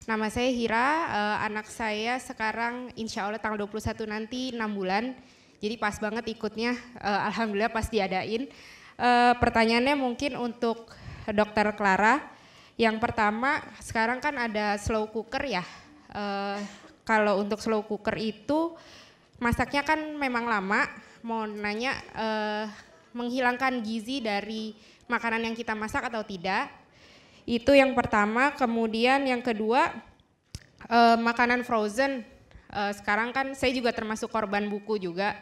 Nama saya Hira, anak saya sekarang insya Allah tanggal 21 nanti 6 bulan. Jadi pas banget ikutnya, alhamdulillah pas diadain. Pertanyaannya mungkin untuk Dokter Clara. Yang pertama, sekarang kan ada slow cooker ya. Kalau untuk slow cooker itu masaknya kan memang lama. Mau nanya menghilangkan gizi dari makanan yang kita masak atau tidak? Itu yang pertama. Kemudian yang kedua, makanan frozen. Sekarang kan saya juga termasuk korban buku juga.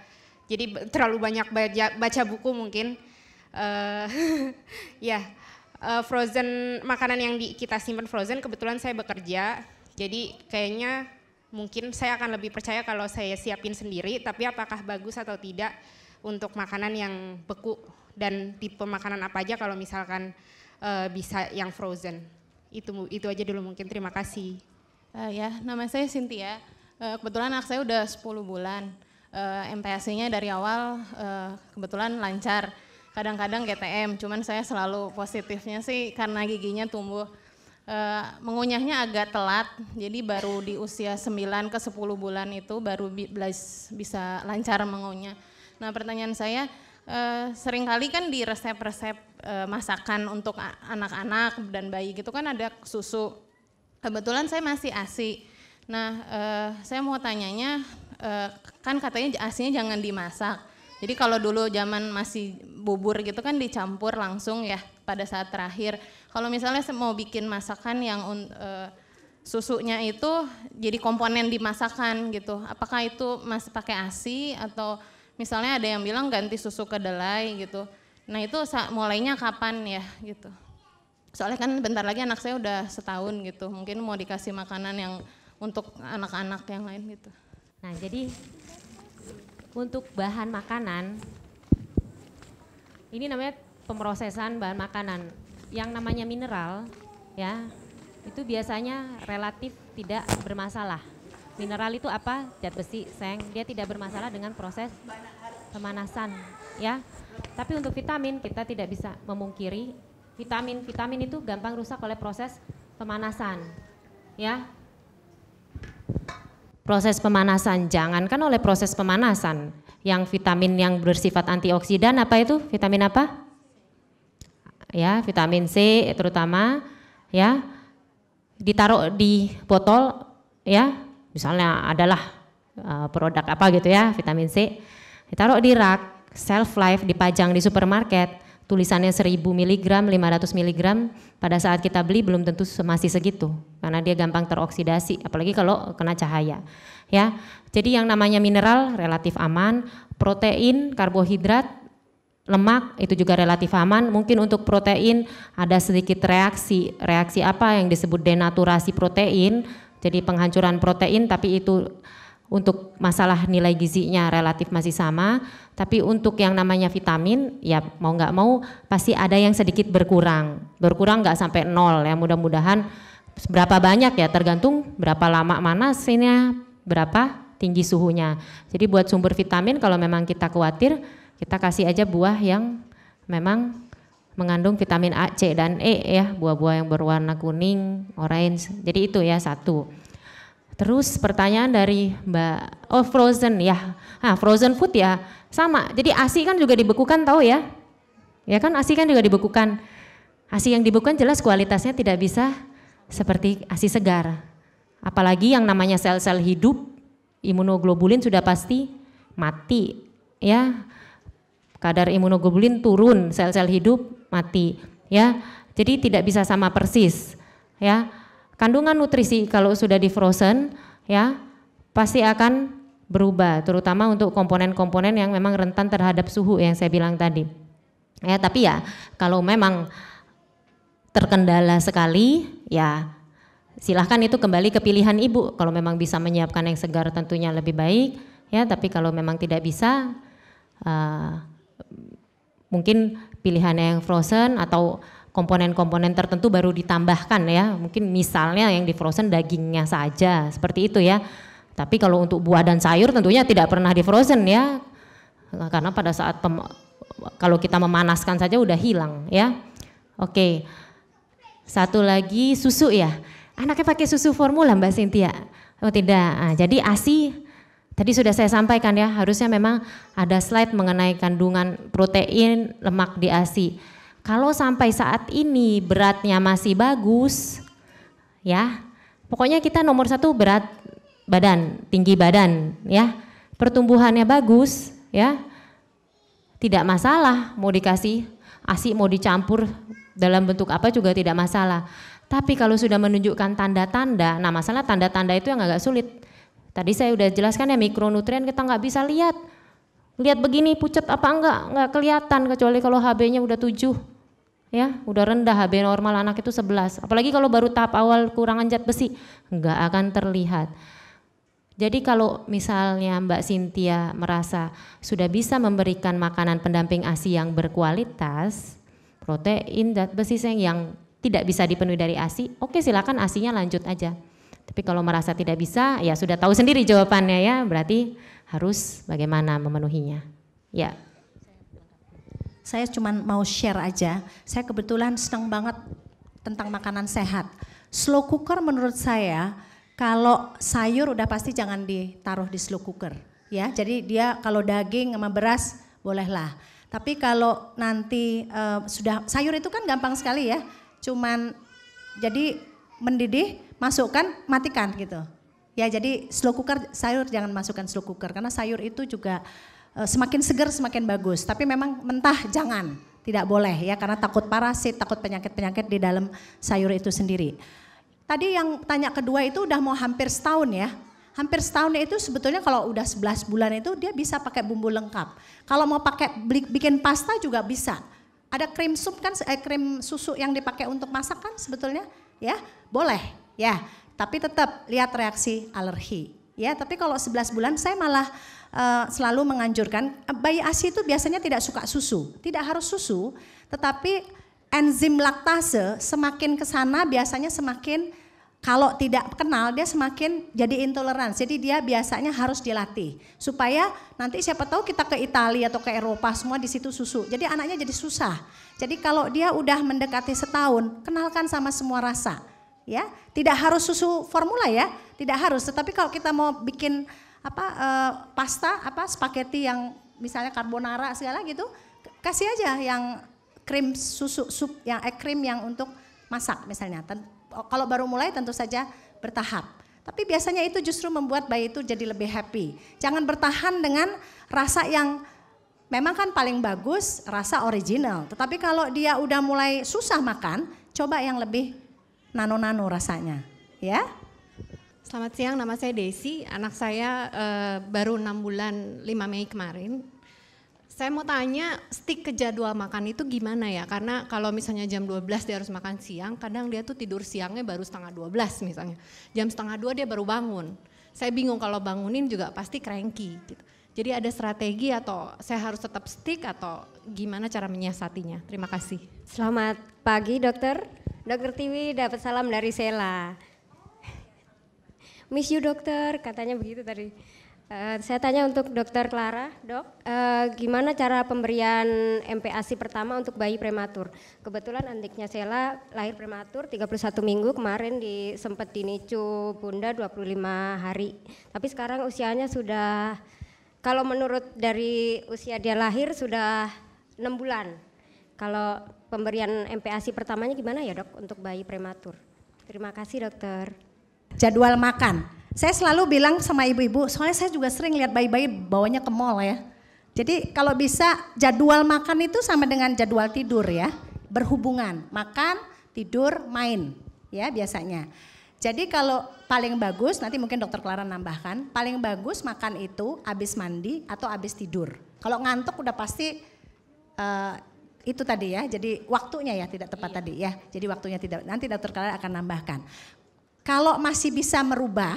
Jadi terlalu banyak baca buku mungkin. Frozen, makanan yang kita simpan frozen, kebetulan saya bekerja. Jadi kayaknya mungkin saya akan lebih percaya kalau saya siapin sendiri. Tapi apakah bagus atau tidak untuk makanan yang beku dan tipe makanan apa aja kalau misalkan bisa yang frozen. Itu aja dulu mungkin, terima kasih. Nama saya Cynthia. Kebetulan anak saya udah 10 bulan. MPASI-nya dari awal kebetulan lancar. Kadang-kadang GTM, cuman saya selalu positifnya sih karena giginya tumbuh. Mengunyahnya agak telat, jadi baru di usia 9 ke 10 bulan itu baru bisa lancar mengunyah. Nah, pertanyaan saya, seringkali kan di resep-resep masakan untuk anak-anak dan bayi gitu kan ada susu. Kebetulan saya masih ASI. Nah, saya mau tanyanya, kan katanya ASInya jangan dimasak. Jadi kalau dulu zaman masih bubur gitu kan dicampur langsung ya pada saat terakhir. Kalau misalnya mau bikin masakan yang susunya itu jadi komponen di masakan gitu, apakah itu masih pakai ASI atau misalnya ada yang bilang ganti susu kedelai gitu. Nah itu mulainya kapan ya gitu. Soalnya kan bentar lagi anak saya udah setahun gitu, mungkin mau dikasih makanan yang untuk anak-anak yang lain gitu. Nah jadi untuk bahan makanan, ini namanya pemrosesan bahan makanan. Yang namanya mineral ya, itu biasanya relatif tidak bermasalah. Mineral itu apa? Zat besi, seng, dia tidak bermasalah dengan proses pemanasan ya. Tapi untuk vitamin kita tidak bisa memungkiri vitamin itu gampang rusak oleh proses pemanasan ya. Proses pemanasan, jangankan oleh proses pemanasan, yang vitamin yang bersifat antioksidan apa itu? Vitamin apa? Ya, vitamin C terutama ya. Ditaruh di botol ya. Misalnya adalah produk apa gitu ya, vitamin C. Ditaruh di rak, shelf life dipajang di supermarket, tulisannya 1000 mg, 500 mg, pada saat kita beli belum tentu masih segitu karena dia gampang teroksidasi, apalagi kalau kena cahaya. Ya. Jadi yang namanya mineral relatif aman, protein, karbohidrat, lemak itu juga relatif aman. Mungkin untuk protein ada sedikit reaksi apa yang disebut denaturasi protein, jadi penghancuran protein, tapi itu untuk masalah nilai gizinya relatif masih sama, tapi untuk yang namanya vitamin ya mau nggak mau pasti ada yang sedikit berkurang nggak sampai 0 ya, mudah-mudahan berapa banyak ya tergantung berapa lama manasnya, berapa tinggi suhunya. Jadi buat sumber vitamin kalau memang kita khawatir, kita kasih aja buah yang memang mengandung vitamin A, C dan E ya, buah-buah yang berwarna kuning, orange. Jadi itu ya satu. Terus pertanyaan dari Mbak, frozen ya, frozen food ya sama. Jadi ASI kan juga dibekukan tahu ya, ya kan ASI kan juga dibekukan. ASI yang dibekukan jelas kualitasnya tidak bisa seperti ASI segar. Apalagi yang namanya sel-sel hidup, imunoglobulin sudah pasti mati ya. Kadar imunoglobulin turun, sel-sel hidup mati ya. Jadi tidak bisa sama persis ya. Kandungan nutrisi kalau sudah di frozen ya pasti akan berubah, terutama untuk komponen-komponen yang memang rentan terhadap suhu yang saya bilang tadi. Ya, tapi ya kalau memang terkendala sekali ya silahkan itu kembali ke pilihan ibu. Kalau memang bisa menyiapkan yang segar tentunya lebih baik ya, tapi kalau memang tidak bisa mungkin pilihannya yang frozen atau komponen-komponen tertentu baru ditambahkan ya, mungkin misalnya yang di frozen dagingnya saja seperti itu ya. Tapi kalau untuk buah dan sayur tentunya tidak pernah di frozen ya, karena pada saat kalau kita memanaskan saja udah hilang ya. Oke, satu lagi susu ya. Anaknya pakai susu formula Mbak Cynthia? Oh tidak, jadi ASI tadi sudah saya sampaikan ya, harusnya memang ada slide mengenai kandungan protein lemak di ASI. Kalau sampai saat ini beratnya masih bagus, ya pokoknya kita nomor 1 berat badan, tinggi badan ya, pertumbuhannya bagus ya, tidak masalah mau dikasih ASI mau dicampur dalam bentuk apa juga tidak masalah. Tapi kalau sudah menunjukkan tanda-tanda, nah masalah tanda-tanda itu yang agak sulit. Tadi saya udah jelaskan ya, mikronutrien kita nggak bisa lihat. Lihat begini pucat apa enggak kelihatan kecuali kalau HB-nya udah 7. Ya, udah rendah HB normal anak itu 11. Apalagi kalau baru tahap awal kurangan zat besi, enggak akan terlihat. Jadi kalau misalnya Mbak Cynthia merasa sudah bisa memberikan makanan pendamping ASI yang berkualitas, protein, zat besi yang tidak bisa dipenuhi dari ASI, oke silakan ASI-nya lanjut aja. Tapi kalau merasa tidak bisa, ya sudah tahu sendiri jawabannya ya, berarti harus bagaimana memenuhinya. Ya. Saya cuma mau share aja, saya kebetulan senang banget tentang makanan sehat. Slow cooker menurut saya, kalau sayur udah pasti jangan ditaruh di slow cooker. Ya, jadi dia kalau daging sama beras bolehlah. Tapi kalau nanti sudah, sayur itu kan gampang sekali ya, cuman jadi mendidih, masukkan, matikan gitu. Ya jadi slow cooker, sayur jangan masukkan slow cooker karena sayur itu juga semakin segar semakin bagus. Tapi memang mentah jangan, tidak boleh ya karena takut parasit, takut penyakit-penyakit di dalam sayur itu sendiri. Tadi yang tanya kedua itu udah mau hampir setahun ya. Hampir setahun itu sebetulnya kalau udah 11 bulan itu dia bisa pakai bumbu lengkap. Kalau mau pakai bikin pasta juga bisa. Ada krim sup kan, krim susu yang dipakai untuk masak kan sebetulnya ya boleh ya. Tapi tetap lihat reaksi alergi ya. Tapi kalau 11 bulan saya malah selalu menganjurkan, bayi ASI itu biasanya tidak suka susu. Tidak harus susu, tetapi enzim laktase semakin ke sana biasanya semakin, kalau tidak kenal dia semakin jadi intoleran. Jadi dia biasanya harus dilatih supaya nanti siapa tahu kita ke Italia atau ke Eropa semua di situ susu. Jadi anaknya jadi susah. Jadi kalau dia udah mendekati setahun, kenalkan sama semua rasa. Ya, tidak harus susu formula ya, tidak harus. Tetapi kalau kita mau bikin pasta, spaghetti yang misalnya carbonara segala gitu, kasih aja yang krim susu sup, yang krim yang untuk masak misalnya. Kalau baru mulai tentu saja bertahap. Tapi biasanya itu justru membuat bayi itu jadi lebih happy. Jangan bertahan dengan rasa yang memang kan paling bagus, rasa original. Tetapi kalau dia udah mulai susah makan, coba yang lebih nano-nano rasanya. Ya. Selamat siang, nama saya Desi. Anak saya baru 6 bulan 5 Mei kemarin. Saya mau tanya, stick ke jadwal makan itu gimana ya? Karena kalau misalnya jam 12 dia harus makan siang, kadang dia tuh tidur siangnya baru setengah 12 misalnya. Jam setengah 2 dia baru bangun. Saya bingung kalau bangunin juga pasti cranky gitu. Jadi ada strategi atau saya harus tetap stick atau gimana cara menyiasatinya? Terima kasih. Selamat pagi dokter. Dokter Tiwi dapat salam dari Sela. Miss you dokter, katanya begitu tadi. Saya tanya untuk Dokter Clara, dok, gimana cara pemberian MPASI pertama untuk bayi prematur? Kebetulan adiknya Sela lahir prematur 31 minggu, kemarin sempat di NICU Bunda 25 hari. Tapi sekarang usianya sudah, kalau menurut dari usia dia lahir sudah 6 bulan. Kalau pemberian MPASI pertamanya gimana ya dok untuk bayi prematur? Terima kasih dokter. Jadwal makan. Saya selalu bilang sama ibu-ibu, soalnya saya juga sering lihat bayi-bayi bawanya ke mall ya. Jadi kalau bisa jadwal makan itu sama dengan jadwal tidur ya, berhubungan, makan, tidur, main ya biasanya. Jadi kalau paling bagus, nanti mungkin dokter Clara nambahkan, paling bagus makan itu habis mandi atau habis tidur. Kalau ngantuk udah pasti itu tadi ya, jadi waktunya ya tidak tepat tadi ya, jadi waktunya tidak, nanti dokter Clara akan nambahkan. Kalau masih bisa merubah,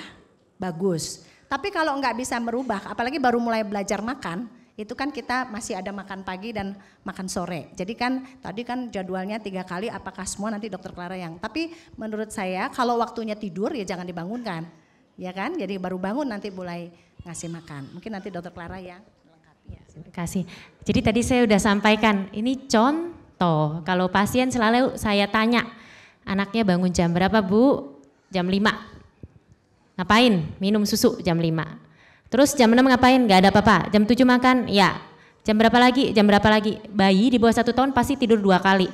bagus. Tapi kalau nggak bisa merubah, apalagi baru mulai belajar makan, itu kan kita masih ada makan pagi dan makan sore. Jadi kan tadi kan jadwalnya 3 kali, apakah semua nanti dokter Clara yang. Tapi menurut saya kalau waktunya tidur ya jangan dibangunkan, ya kan? Jadi baru bangun nanti mulai ngasih makan. Mungkin nanti dokter Clara yang melengkapi. Ya. Terima kasih. Jadi tadi saya udah sampaikan, ini contoh kalau pasien selalu saya tanya, anaknya bangun jam berapa Bu? jam 5. Ngapain? Minum susu jam 5. Terus jam 6 ngapain? Gak ada apa-apa. Jam 7 makan? Ya. Jam berapa lagi? Jam berapa lagi? Bayi di bawah 1 tahun pasti tidur 2 kali.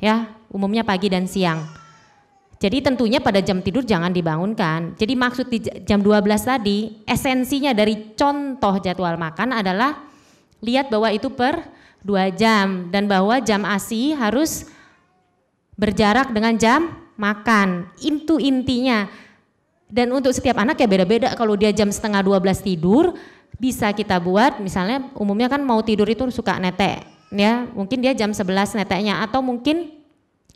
Ya, umumnya pagi dan siang. Jadi tentunya pada jam tidur jangan dibangunkan. Jadi maksud di jam 12 tadi, esensinya dari contoh jadwal makan adalah lihat bahwa itu per 2 jam dan bahwa jam ASI harus berjarak dengan jam makan. Itu intinya. Dan untuk setiap anak ya beda-beda. Kalau dia jam setengah 12 tidur, bisa kita buat misalnya umumnya kan mau tidur itu suka netek. Ya, mungkin dia jam 11 neteknya atau mungkin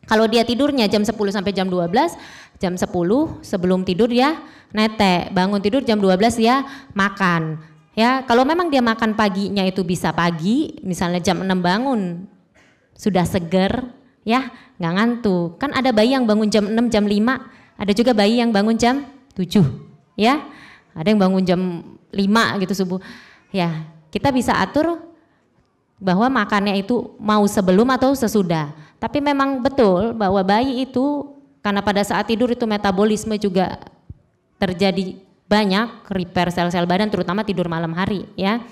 kalau dia tidurnya jam 10 sampai jam 12, jam 10 sebelum tidur dia netek, bangun tidur jam 12 dia makan. Ya, kalau memang dia makan paginya itu bisa pagi, misalnya jam 6 bangun, sudah seger, ya nggak ngantuk. Kan ada bayi yang bangun jam 6, jam 5, ada juga bayi yang bangun jam 7, ya. Ada yang bangun jam 5 gitu subuh. Ya, kita bisa atur bahwa makannya itu mau sebelum atau sesudah. Tapi memang betul bahwa bayi itu karena pada saat tidur itu metabolisme juga terjadi banyak, repair sel-sel badan terutama tidur malam hari ya.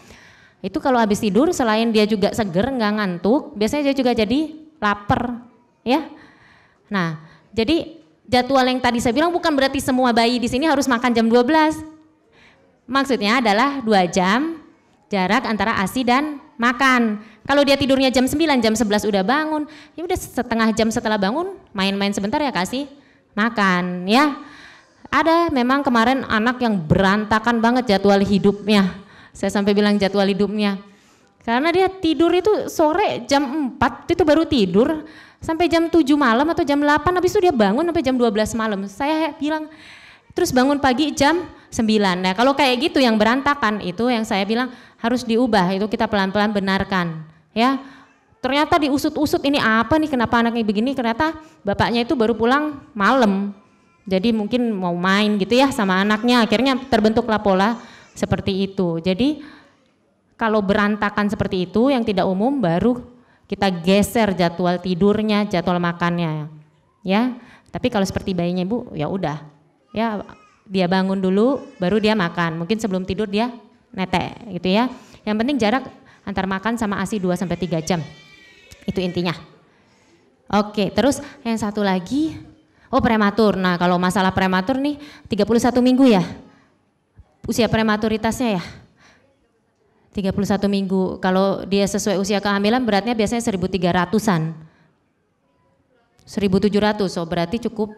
Itu kalau habis tidur selain dia juga seger nggak ngantuk, biasanya dia juga jadi lapar ya. Nah, jadi jadwal yang tadi saya bilang bukan berarti semua bayi di sini harus makan jam 12. Maksudnya adalah 2 jam jarak antara ASI dan makan. Kalau dia tidurnya jam 9, jam 11 udah bangun, ya udah setengah jam setelah bangun main-main sebentar ya kasih makan ya. Ada memang kemarin anak yang berantakan banget jadwal hidupnya. Saya sampai bilang jadwal hidupnya. Karena dia tidur itu sore jam 4 itu baru tidur sampai jam 7 malam atau jam 8 habis itu dia bangun sampai jam 12 malam. Saya bilang terus bangun pagi jam 9. Nah, kalau kayak gitu yang berantakan itu yang saya bilang harus diubah, itu kita pelan-pelan benarkan. Ya, ternyata diusut-usut ini apa nih kenapa anaknya begini, ternyata bapaknya itu baru pulang malam. Jadi mungkin mau main gitu ya sama anaknya, akhirnya terbentuklah pola seperti itu. Jadi kalau berantakan seperti itu yang tidak umum baru kita geser jadwal tidurnya, jadwal makannya. Ya, tapi kalau seperti bayinya Ibu ya udah. Ya, dia bangun dulu baru dia makan. Mungkin sebelum tidur dia netek gitu ya. Yang penting jarak antar makan sama ASI 2-3 jam. Itu intinya. Oke, terus yang satu lagi, prematur. Nah, kalau masalah prematur nih 31 minggu ya. Usia prematuritasnya ya. 31 minggu. Kalau dia sesuai usia kehamilan beratnya biasanya 1.300-an. 1.700, so berarti cukup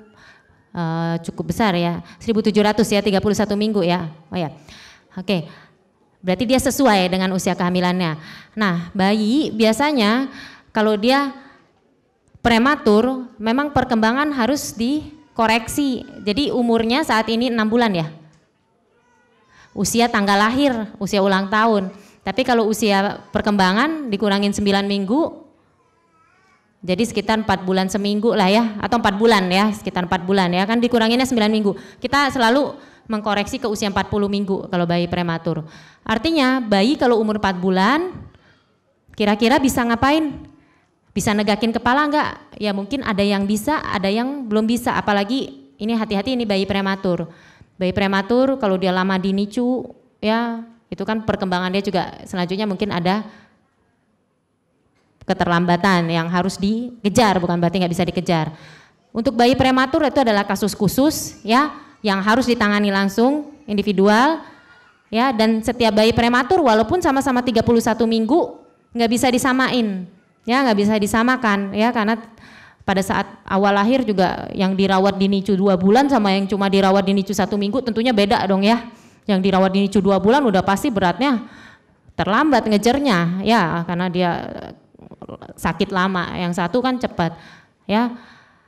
besar ya. 1.700 ya, 31 minggu ya. Oh ya. Oke. Berarti dia sesuai dengan usia kehamilannya. Nah, bayi biasanya kalau dia prematur memang perkembangan harus dikoreksi. Jadi umurnya saat ini 6 bulan ya. Usia tanggal lahir, usia ulang tahun. Tapi kalau usia perkembangan dikurangin 9 minggu, jadi sekitar 4 bulan seminggu lah ya, atau 4 bulan ya, sekitar 4 bulan ya, kan dikuranginnya 9 minggu. Kita selalu mengkoreksi ke usia 40 minggu kalau bayi prematur. Artinya bayi kalau umur 4 bulan, kira-kira bisa ngapain? Bisa negakin kepala enggak? Ya mungkin ada yang bisa, ada yang belum bisa, apalagi ini hati-hati ini bayi prematur. Bayi prematur kalau dia lama di NICU ya, itu kan perkembangan dia juga selanjutnya mungkin ada keterlambatan yang harus dikejar, bukan berarti nggak bisa dikejar. Untuk bayi prematur itu adalah kasus khusus ya, yang harus ditangani langsung individual ya, dan setiap bayi prematur walaupun sama-sama 31 minggu nggak bisa disamain ya, nggak bisa disamakan ya, karena pada saat awal lahir juga yang dirawat di NICU 2 bulan sama yang cuma dirawat di NICU 1 minggu tentunya beda dong ya. Yang dirawat di NICU 2 bulan udah pasti beratnya terlambat ngejarnya ya, karena dia sakit lama, yang satu kan cepat ya.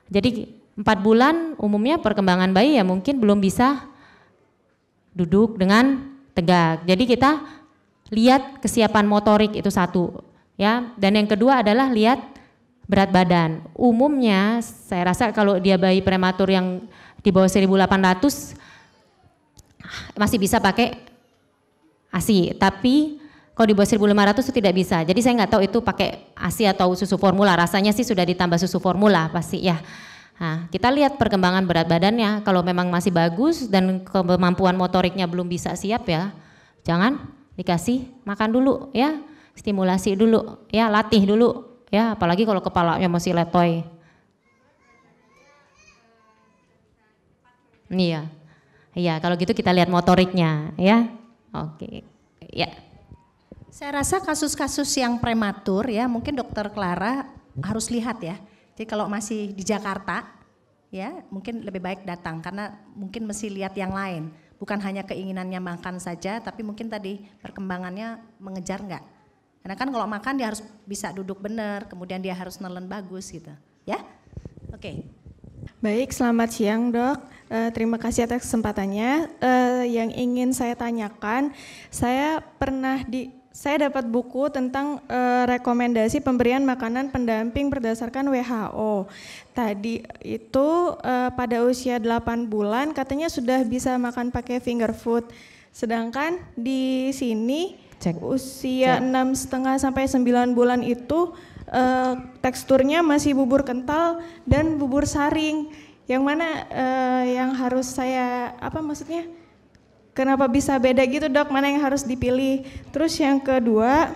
Jadi 4 bulan umumnya perkembangan bayi ya mungkin belum bisa duduk dengan tegak. Jadi kita lihat kesiapan motorik itu satu ya, dan yang kedua adalah lihat berat badan. Umumnya saya rasa kalau dia bayi prematur yang di bawah 1.800 masih bisa pakai ASI, tapi kalau di bawah 1.500 itu tidak bisa. Jadi saya nggak tahu itu pakai ASI atau susu formula, rasanya sih sudah ditambah susu formula pasti ya. Nah, kita lihat perkembangan berat badannya. Kalau memang masih bagus dan kemampuan motoriknya belum bisa siap ya, jangan dikasih makan dulu ya, stimulasi dulu ya, latih dulu ya, apalagi kalau kepalanya masih letoy. Iya, iya kalau gitu kita lihat motoriknya ya. Oke, ya. Saya rasa kasus-kasus yang prematur ya, mungkin Dokter Clara harus lihat ya. Jadi kalau masih di Jakarta, ya mungkin lebih baik datang karena mungkin mesti lihat yang lain. Bukan hanya keinginannya makan saja, tapi mungkin tadi perkembangannya mengejar enggak. Karena kan kalau makan dia harus bisa duduk benar, kemudian dia harus nelen bagus gitu. Ya, oke. Baik, selamat siang dok. Terima kasih atas kesempatannya. Yang ingin saya tanyakan, saya dapat buku tentang rekomendasi pemberian makanan pendamping berdasarkan WHO. Tadi itu pada usia 8 bulan katanya sudah bisa makan pakai finger food. Sedangkan di sini usia 6,5 sampai 9 bulan itu teksturnya masih bubur kental dan bubur saring. Yang mana yang harus saya kenapa bisa beda gitu dok, mana yang harus dipilih. Terus yang kedua,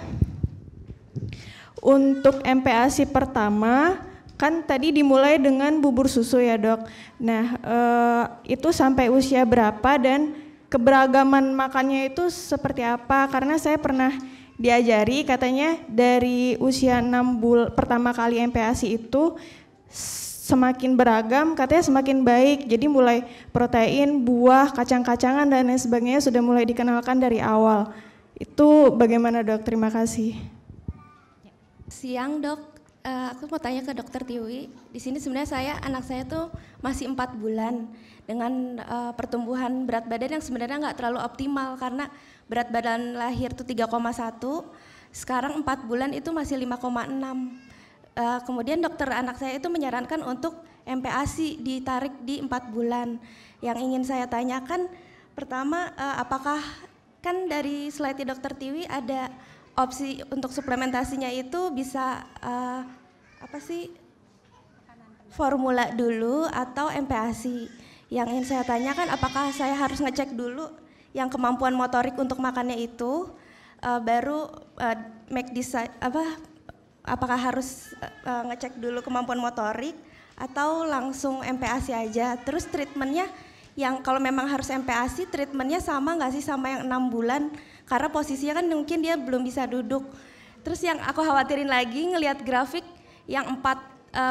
untuk MPASI pertama, kan tadi dimulai dengan bubur susu ya dok. Nah itu sampai usia berapa dan keberagaman makannya itu seperti apa? Karena saya pernah diajari katanya dari usia 6 bulan pertama kali MPASI itu semakin beragam, katanya semakin baik. Jadi mulai protein, buah, kacang-kacangan dan lain sebagainya sudah mulai dikenalkan dari awal. Itu bagaimana dok? Terima kasih. Siang dok, aku mau tanya ke dokter Tiwi. Di sini sebenarnya anak saya tuh masih 4 bulan dengan pertumbuhan berat badan yang sebenarnya nggak terlalu optimal karena berat badan lahir tuh 3,1, sekarang 4 bulan itu masih 5,6. Kemudian dokter anak saya itu menyarankan untuk MPASI ditarik di 4 bulan. Yang ingin saya tanyakan pertama, apakah kan dari slide dokter Tiwi ada opsi untuk suplementasinya itu bisa formula dulu atau MPASI. Yang ingin saya tanyakan apakah saya harus ngecek dulu yang kemampuan motorik untuk makannya itu baru apakah harus ngecek dulu kemampuan motorik atau langsung MPASI aja. Terus treatmentnya yang kalau memang harus MPASI, treatmentnya sama nggak sih sama yang 6 bulan? Karena posisinya kan mungkin dia belum bisa duduk. Terus yang aku khawatirin lagi ngelihat grafik yang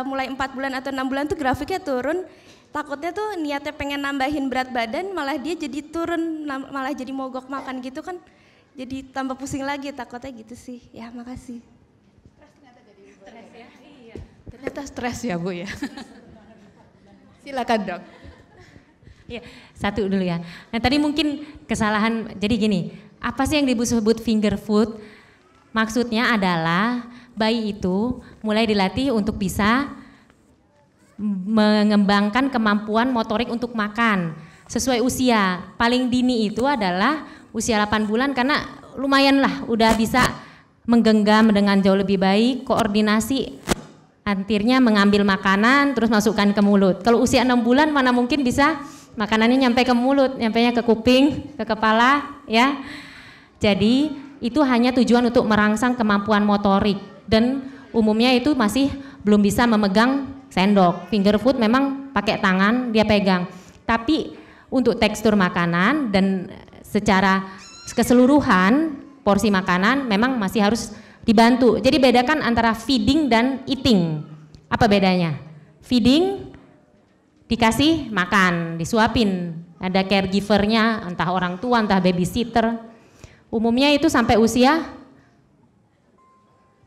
mulai 4 bulan atau 6 bulan tuh grafiknya turun. Takutnya tuh niatnya pengen nambahin berat badan malah dia jadi turun, malah jadi mogok makan gitu kan. Jadi tambah pusing lagi, takutnya gitu sih. Ya makasih. Ternyata stres ya Bu ya. Silakan dok. Ya, satu dulu ya. Nah tadi mungkin kesalahan, jadi gini, apa sih yang disebut finger food? Maksudnya adalah bayi itu mulai dilatih untuk bisa mengembangkan kemampuan motorik untuk makan sesuai usia. Paling dini itu adalah usia 8 bulan karena lumayan lah udah bisa menggenggam dengan jauh lebih baik, koordinasi antirnya mengambil makanan terus masukkan ke mulut. Kalau usia 6 bulan mana mungkin bisa makanannya nyampe ke mulut, nyampenya ke kuping, ke kepala ya. Jadi itu hanya tujuan untuk merangsang kemampuan motorik dan umumnya itu masih belum bisa memegang sendok. Finger food memang pakai tangan dia pegang. Tapi untuk tekstur makanan dan secara keseluruhan porsi makanan memang masih harus dibantu. Jadi bedakan antara feeding dan eating. Apa bedanya? Feeding dikasih makan, disuapin. Ada caregivernya, entah orang tua, entah babysitter. Umumnya itu sampai usia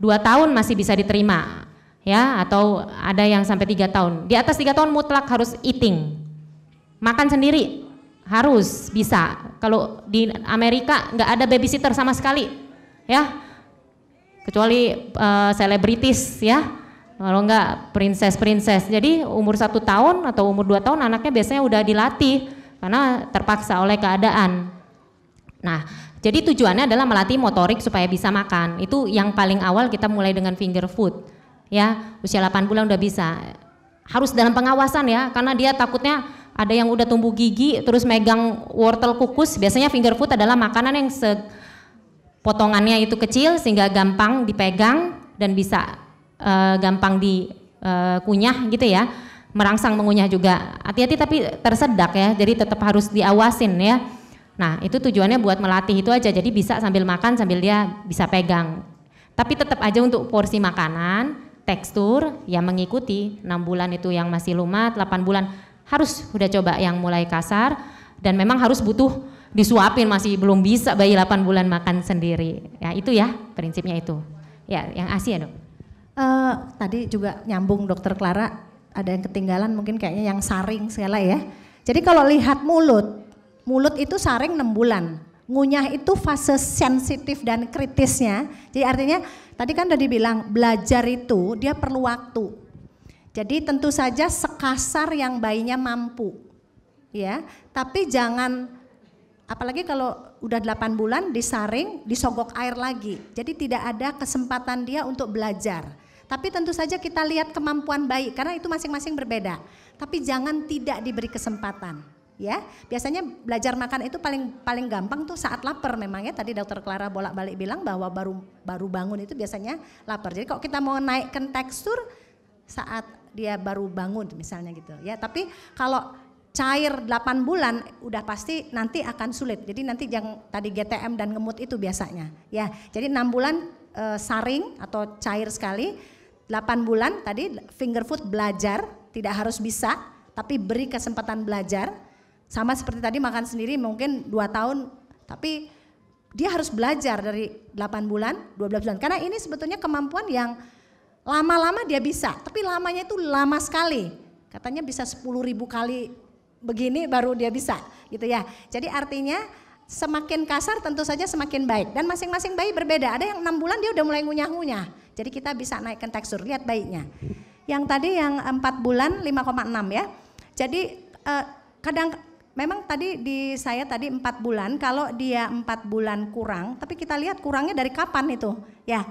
2 tahun masih bisa diterima. Ya, atau ada yang sampai 3 tahun. Di atas 3 tahun mutlak harus eating. Makan sendiri harus bisa. Kalau di Amerika nggak ada babysitter sama sekali. Ya. Kecuali selebritis ya, kalau enggak princess. Jadi umur 1 tahun atau umur 2 tahun anaknya biasanya udah dilatih karena terpaksa oleh keadaan. Nah, jadi tujuannya adalah melatih motorik supaya bisa makan. Itu yang paling awal kita mulai dengan finger food. Ya, usia 8 bulan udah bisa. harus dalam pengawasan ya, karena dia takutnya ada yang udah tumbuh gigi terus megang wortel kukus. Biasanya finger food adalah makanan yang potongannya itu kecil sehingga gampang dipegang dan bisa gampang dikunyah gitu ya, merangsang mengunyah juga. Hati-hati tapi tersedak ya, jadi tetap harus diawasin ya. Nah itu tujuannya buat melatih itu aja, jadi bisa sambil makan sambil dia bisa pegang. Tapi tetap aja untuk porsi makanan, tekstur yang mengikuti 6 bulan itu yang masih lumat, 8 bulan harus udah coba yang mulai kasar dan memang harus butuh disuapin, masih belum bisa bayi 8 bulan makan sendiri. Ya itu ya prinsipnya itu. Ya yang ASI ya dok. Tadi juga nyambung Dokter Clara, ada yang ketinggalan mungkin kayaknya yang saring segala ya. Jadi kalau lihat mulut itu saring 6 bulan. Ngunyah itu fase sensitif dan kritisnya. Jadi artinya tadi kan udah dibilang belajar itu dia perlu waktu. Jadi tentu saja sekasar yang bayinya mampu. Ya, tapi jangan apalagi kalau udah 8 bulan disaring, disogok air lagi. Jadi tidak ada kesempatan dia untuk belajar. Tapi tentu saja kita lihat kemampuan bayi karena itu masing-masing berbeda. Tapi jangan tidak diberi kesempatan. Ya, biasanya belajar makan itu paling gampang tuh saat lapar memang ya. Tadi Dokter Clara bolak-balik bilang bahwa baru bangun itu biasanya lapar. Jadi kalau kita mau naikkan tekstur saat dia baru bangun misalnya gitu ya. Tapi kalau cair 8 bulan udah pasti nanti akan sulit. Jadi nanti yang tadi GTM dan ngemut itu biasanya ya. Jadi 6 bulan saring atau cair sekali, 8 bulan tadi finger food belajar, tidak harus bisa tapi beri kesempatan belajar. Sama seperti tadi makan sendiri mungkin 2 tahun tapi dia harus belajar dari 8 bulan, 12 bulan. Karena ini sebetulnya kemampuan yang lama-lama dia bisa, tapi lamanya itu lama sekali. Katanya bisa 10.000 kali begini baru dia bisa gitu ya. Jadi artinya semakin kasar tentu saja semakin baik dan masing-masing bayi berbeda. Ada yang 6 bulan dia udah mulai ngunyah-ngunyah. Jadi kita bisa naikkan tekstur, lihat bayinya. Yang tadi yang 4 bulan 5,6 ya. Jadi memang tadi saya tadi 4 bulan, kalau dia 4 bulan kurang, tapi kita lihat kurangnya dari kapan itu ya.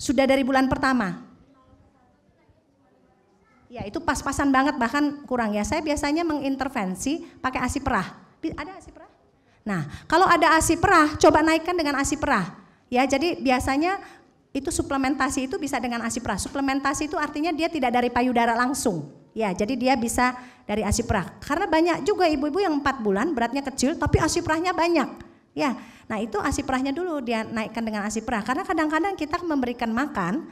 Sudah dari bulan pertama. Ya itu pas-pasan banget bahkan kurang ya. Saya biasanya mengintervensi pakai ASI perah. Ada ASI perah? Nah kalau ada ASI perah coba naikkan dengan ASI perah. Ya jadi biasanya itu suplementasi itu bisa dengan ASI perah. Suplementasi itu artinya dia tidak dari payudara langsung. Ya jadi dia bisa dari ASI perah. Karena banyak juga ibu-ibu yang 4 bulan beratnya kecil tapi ASI perahnya banyak. Ya, nah itu ASI perahnya dulu dia naikkan dengan ASI perah. Karena kadang-kadang kita memberikan makan,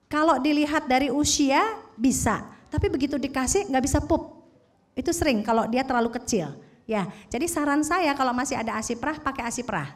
kalau dilihat dari usia bisa, tapi begitu dikasih nggak bisa pup. Itu sering kalau dia terlalu kecil. Ya, jadi saran saya kalau masih ada ASI perah pakai ASI perah.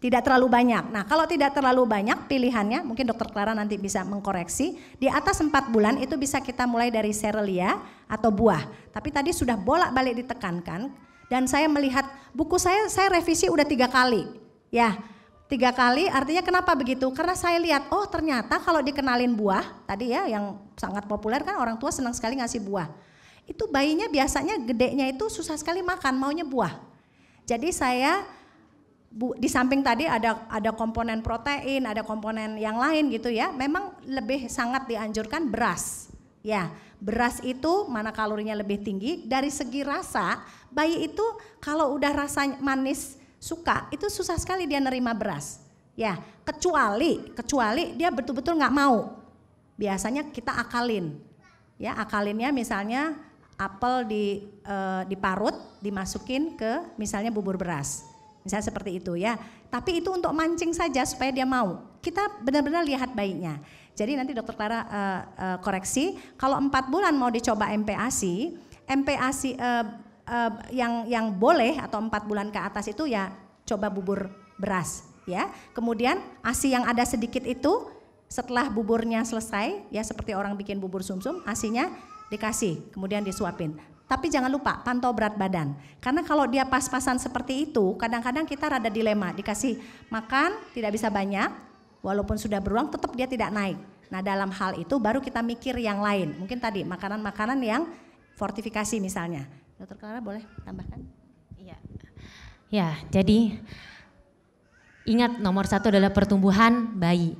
Tidak terlalu banyak. Nah kalau tidak terlalu banyak pilihannya, mungkin Dokter Clara nanti bisa mengkoreksi. Di atas 4 bulan itu bisa kita mulai dari serelia atau buah. Tapi tadi sudah bolak-balik ditekankan. Dan saya melihat buku saya revisi udah 3 kali. Ya 3 kali artinya kenapa begitu? Karena saya lihat oh ternyata kalau dikenalin buah tadi ya yang sangat populer kan orang tua senang sekali ngasih buah. Itu bayinya biasanya gedenya itu susah sekali makan, maunya buah. Jadi saya di samping tadi ada komponen protein, ada komponen yang lain gitu ya. Memang lebih sangat dianjurkan beras. Ya, beras itu mana kalorinya lebih tinggi. Dari segi rasa, bayi itu kalau udah rasanya manis suka, itu susah sekali dia nerima beras. Ya, kecuali dia betul-betul nggak mau. Biasanya kita akalin. Ya, akalinnya misalnya apel diparut, dimasukin ke misalnya bubur beras. Misalnya seperti itu ya. Tapi itu untuk mancing saja supaya dia mau. Kita benar-benar lihat bayinya. Jadi nanti Dokter Clara koreksi, kalau 4 bulan mau dicoba MPASI yang boleh atau 4 bulan ke atas itu ya coba bubur beras ya. Kemudian ASI yang ada sedikit itu setelah buburnya selesai ya seperti orang bikin bubur sumsum, ASInya dikasih kemudian disuapin. Tapi jangan lupa pantau berat badan. Karena kalau dia pas-pasan seperti itu kadang-kadang kita rada dilema, dikasih makan tidak bisa banyak. Walaupun sudah beruang tetap dia tidak naik. Nah dalam hal itu baru kita mikir yang lain. Mungkin tadi makanan-makanan yang fortifikasi misalnya. Dokter Clara boleh tambahkan? Iya. Ya jadi ingat nomor 1 adalah pertumbuhan bayi.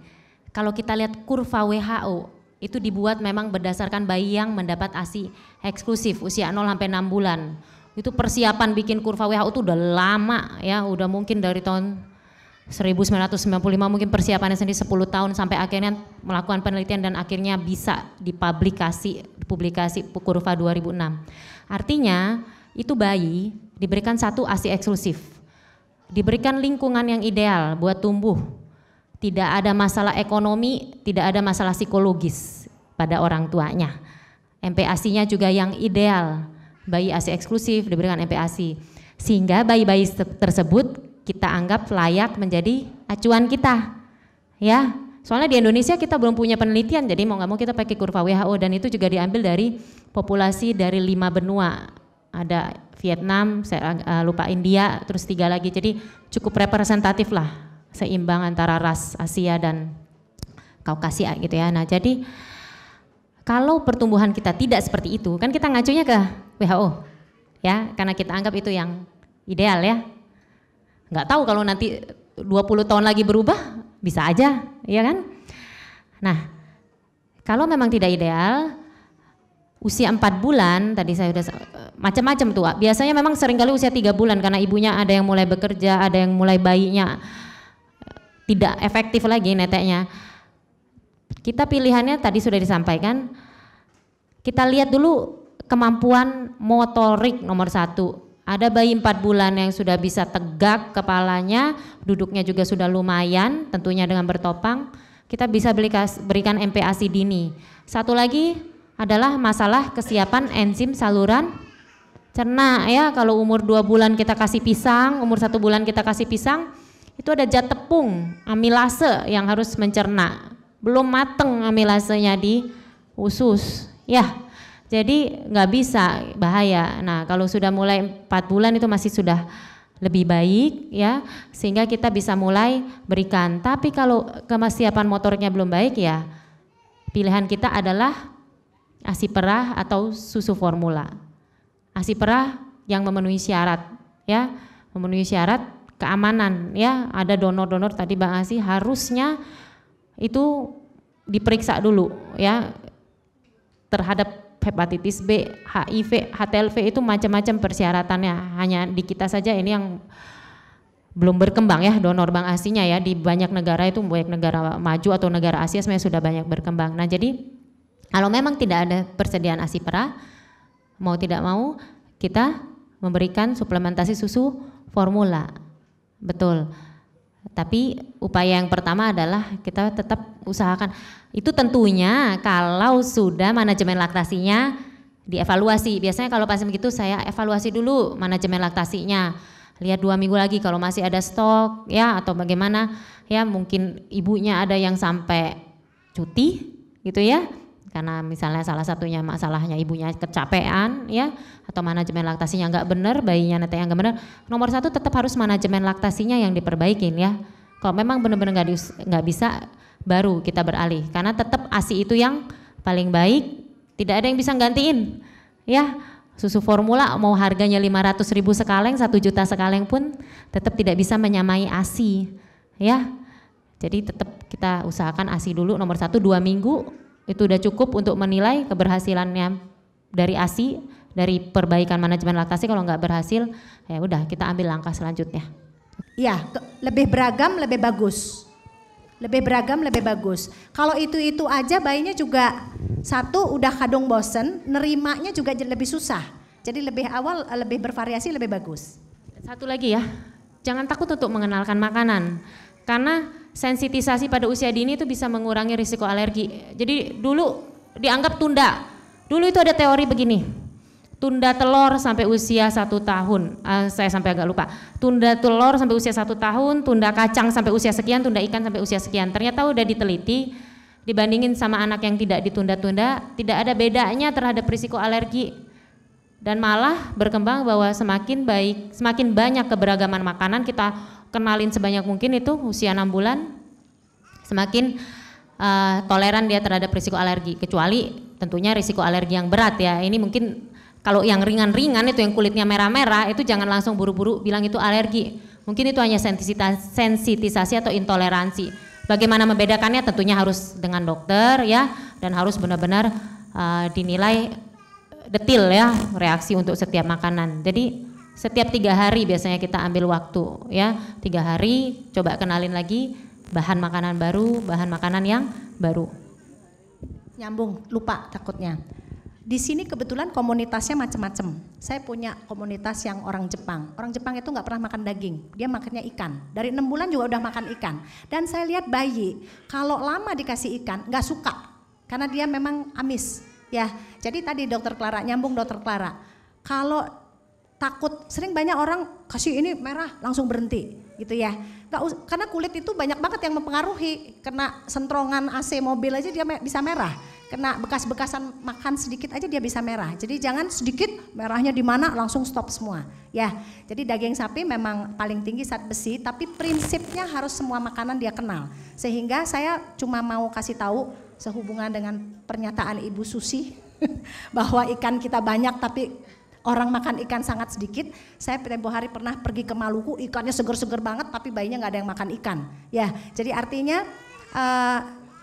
Kalau kita lihat kurva WHO, itu dibuat memang berdasarkan bayi yang mendapat ASI eksklusif usia 0 sampai 6 bulan. Itu persiapan bikin kurva WHO itu udah lama ya, udah mungkin dari tahun 1995 mungkin persiapannya sendiri 10 tahun sampai akhirnya melakukan penelitian dan akhirnya bisa dipublikasi kurva 2006. Artinya itu bayi diberikan satu ASI eksklusif, diberikan lingkungan yang ideal buat tumbuh, tidak ada masalah ekonomi, tidak ada masalah psikologis pada orang tuanya. MPASI-nya juga yang ideal, bayi ASI eksklusif diberikan MPASI, sehingga bayi-bayi tersebut kita anggap layak menjadi acuan kita, ya. Soalnya di Indonesia kita belum punya penelitian, jadi mau nggak mau kita pakai kurva WHO dan itu juga diambil dari populasi dari 5 benua. Ada Vietnam, saya lupa India, terus 3 lagi. Jadi cukup representatif lah, seimbang antara ras Asia dan Kaukasia gitu ya. Nah jadi kalau pertumbuhan kita tidak seperti itu, kan kita ngacunya ke WHO, ya, karena kita anggap itu yang ideal ya. Nggak tahu kalau nanti 20 tahun lagi berubah, bisa aja, ya kan? Nah, kalau memang tidak ideal, usia 4 bulan, tadi saya udah macam-macam tuh, biasanya memang seringkali usia 3 bulan karena ibunya ada yang mulai bekerja, ada yang mulai bayinya tidak efektif lagi neteknya. Kita pilihannya tadi sudah disampaikan, kita lihat dulu kemampuan motorik nomor 1. Ada bayi 4 bulan yang sudah bisa tegak kepalanya, duduknya juga sudah lumayan, tentunya dengan bertopang, kita bisa berikan MPASI dini. Satu lagi adalah masalah kesiapan enzim saluran cerna ya. Kalau umur 2 bulan kita kasih pisang, umur 1 bulan kita kasih pisang, itu ada zat tepung amilase yang harus mencerna. Belum mateng amilasenya di usus, ya. Jadi nggak bisa, bahaya. Nah kalau sudah mulai 4 bulan itu masih sudah lebih baik ya, sehingga kita bisa mulai berikan. Tapi kalau kesiapan motoriknya belum baik ya, pilihan kita adalah ASI perah atau susu formula. ASI perah yang memenuhi syarat ya, memenuhi syarat keamanan ya. Ada donor-donor tadi Bang Asi harusnya itu diperiksa dulu ya terhadap hepatitis B, HIV, HTLV itu macam-macam persyaratannya. Hanya di kita saja ini yang belum berkembang ya donor Bang Asinya ya. Di banyak negara itu, baik negara maju atau negara Asia sebenarnya sudah banyak berkembang. Nah jadi kalau memang tidak ada persediaan ASI perah, mau tidak mau kita memberikan suplementasi susu formula. Betul. Tapi upaya yang pertama adalah kita tetap usahakan, itu tentunya kalau sudah manajemen laktasinya dievaluasi. Biasanya kalau pasien begitu saya evaluasi dulu manajemen laktasinya, lihat 2 minggu lagi kalau masih ada stok ya atau bagaimana ya, mungkin ibunya ada yang sampai cuti gitu ya, karena misalnya salah satunya masalahnya ibunya kecapean ya, atau manajemen laktasinya nggak benar, bayinya netek yang nggak benar. Nomor 1 tetap harus manajemen laktasinya yang diperbaikin ya. Kalau memang benar-benar nggak bisa, baru kita beralih, karena tetap ASI itu yang paling baik, tidak ada yang bisa gantiin ya. Susu formula mau harganya 500.000 sekaleng, 1 juta sekaleng pun tetap tidak bisa menyamai ASI ya. Jadi tetap kita usahakan ASI dulu nomor 1 2 minggu itu udah cukup untuk menilai keberhasilannya dari ASI, dari perbaikan manajemen laktasi. Kalau nggak berhasil ya udah kita ambil langkah selanjutnya. Ya, lebih beragam lebih bagus. Lebih beragam lebih bagus. Kalau itu aja bayinya juga satu udah kadung bosen, nerimanya juga lebih susah. Jadi lebih awal lebih bervariasi lebih bagus. Satu lagi ya, jangan takut untuk mengenalkan makanan. Karena sensitisasi pada usia dini itu bisa mengurangi risiko alergi. Jadi dulu dianggap tunda. Dulu itu ada teori begini, tunda telur sampai usia 1 tahun. Saya sampai agak lupa. Tunda telur sampai usia 1 tahun, tunda kacang sampai usia sekian, tunda ikan sampai usia sekian. Ternyata udah diteliti, dibandingin sama anak yang tidak ditunda-tunda, tidak ada bedanya terhadap risiko alergi. Dan malah berkembang bahwa semakin banyak keberagaman makanan kita kenalin sebanyak mungkin itu usia 6 bulan, semakin toleran dia terhadap risiko alergi. Kecuali tentunya risiko alergi yang berat ya. Ini mungkin kalau yang ringan-ringan itu yang kulitnya merah-merah itu jangan langsung buru-buru bilang itu alergi. Mungkin itu hanya sensitisasi atau intoleransi. bagaimana membedakannya tentunya harus dengan dokter ya, dan harus benar-benar dinilai detil ya reaksi untuk setiap makanan. Jadi setiap 3 hari biasanya kita ambil waktu ya, 3 hari coba kenalin lagi bahan makanan baru, bahan makanan yang baru. Nyambung, lupa takutnya. Di sini kebetulan komunitasnya macam-macam. Saya punya komunitas yang orang Jepang. Orang Jepang itu nggak pernah makan daging, dia makannya ikan. Dari 6 bulan juga udah makan ikan. Dan saya lihat bayi, kalau lama dikasih ikan nggak suka, karena dia memang amis. Ya, jadi tadi Dokter Clara, nyambung Dokter Clara. Kalau takut, sering banyak orang kasih ini merah langsung berhenti, gitu ya. Karena kulit itu banyak banget yang mempengaruhi. Kena sentrongan AC mobil aja dia bisa merah. Kena bekas-bekasan makan sedikit aja dia bisa merah. Jadi jangan sedikit merahnya di mana langsung stop semua. Ya, jadi daging sapi memang paling tinggi zat besi, tapi prinsipnya harus semua makanan dia kenal. Sehingga saya cuma mau kasih tahu sehubungan dengan pernyataan Ibu Susi bahwa ikan kita banyak tapi orang makan ikan sangat sedikit. Saya tempo hari pernah pergi ke Maluku, ikannya seger-seger banget tapi bayinya nggak ada yang makan ikan. Ya, jadi artinya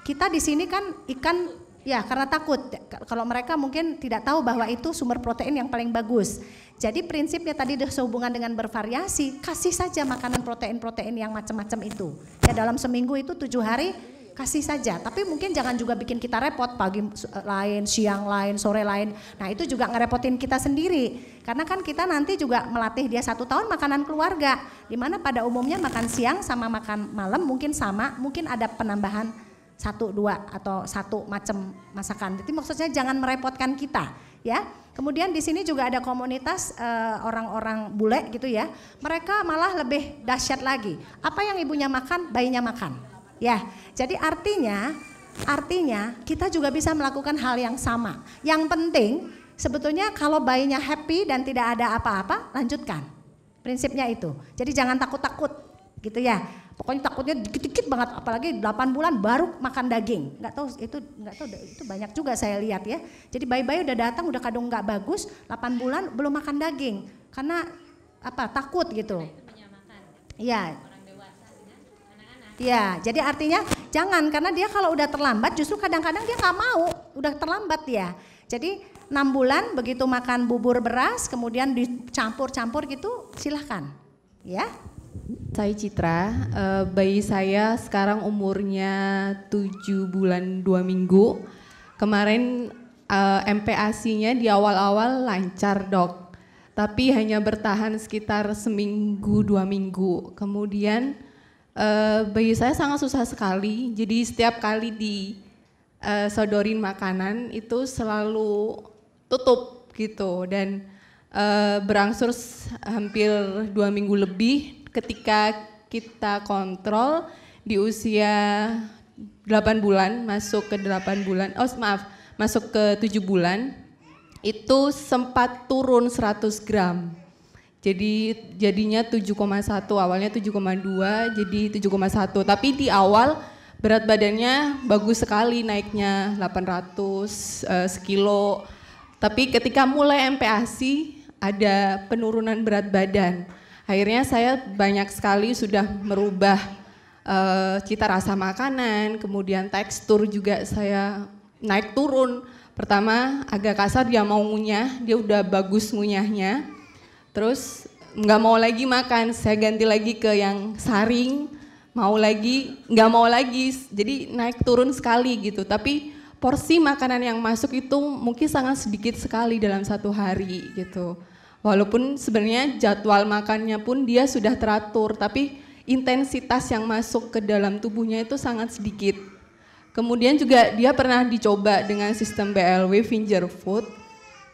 kita di sini kan ikan. Ya, karena takut. Kalau mereka mungkin tidak tahu bahwa itu sumber protein yang paling bagus. Jadi prinsipnya tadi sehubungan dengan bervariasi, kasih saja makanan protein-protein yang macam-macam itu. Ya, dalam seminggu itu 7 hari kasih saja. Tapi mungkin jangan juga bikin kita repot, pagi lain, siang lain, sore lain. Nah, itu juga ngerepotin kita sendiri. Karena kan kita nanti juga melatih dia 1 tahun makanan keluarga. Dimana pada umumnya makan siang sama makan malam mungkin sama, mungkin ada penambahan 1, 2 atau 1 macam masakan. Jadi maksudnya jangan merepotkan kita, ya. Kemudian di sini juga ada komunitas orang-orang bule gitu ya. Mereka malah lebih dahsyat lagi. Apa yang ibunya makan, bayinya makan. Ya. Jadi artinya kita juga bisa melakukan hal yang sama. Yang penting sebetulnya kalau bayinya happy dan tidak ada apa-apa, lanjutkan. Prinsipnya itu. Jadi jangan takut-takut gitu ya. Pokoknya takutnya dikit-dikit banget, apalagi 8 bulan baru makan daging. Nggak tahu itu banyak juga saya lihat ya. Jadi bayi-bayi udah datang udah kadung nggak bagus, 8 bulan belum makan daging karena apa? Takut gitu. Iya. Iya, jadi artinya jangan, karena dia kalau udah terlambat justru kadang-kadang dia nggak mau, udah terlambat ya. Jadi 6 bulan begitu makan bubur beras kemudian dicampur-campur gitu silahkan ya. Saya Citra, bayi saya sekarang umurnya 7 bulan 2 minggu. Kemarin MPASI-nya di awal-awal lancar dok, tapi hanya bertahan sekitar seminggu 2 minggu. Kemudian bayi saya sangat susah sekali, jadi setiap kali disodorin makanan itu selalu tutup gitu. Dan berangsur hampir 2 minggu lebih. Ketika kita kontrol di usia 8 bulan, masuk ke 7 bulan, itu sempat turun 100 gram. Jadi jadinya 7,1, awalnya 7,2 jadi 7,1. Tapi di awal berat badannya bagus sekali, naiknya 800 sekilo. Tapi ketika mulai MPASI ada penurunan berat badan. Akhirnya saya banyak sekali sudah merubah cita rasa makanan, kemudian tekstur juga saya naik turun. Pertama agak kasar, dia mau ngunyah, dia udah bagus ngunyahnya. Terus nggak mau lagi makan, saya ganti lagi ke yang saring, mau lagi, nggak mau lagi. Jadi naik turun sekali gitu, tapi porsi makanan yang masuk itu mungkin sangat sedikit sekali dalam 1 hari gitu. Walaupun sebenarnya jadwal makannya pun dia sudah teratur, tapi intensitas yang masuk ke dalam tubuhnya itu sangat sedikit. Kemudian juga dia pernah dicoba dengan sistem BLW finger food,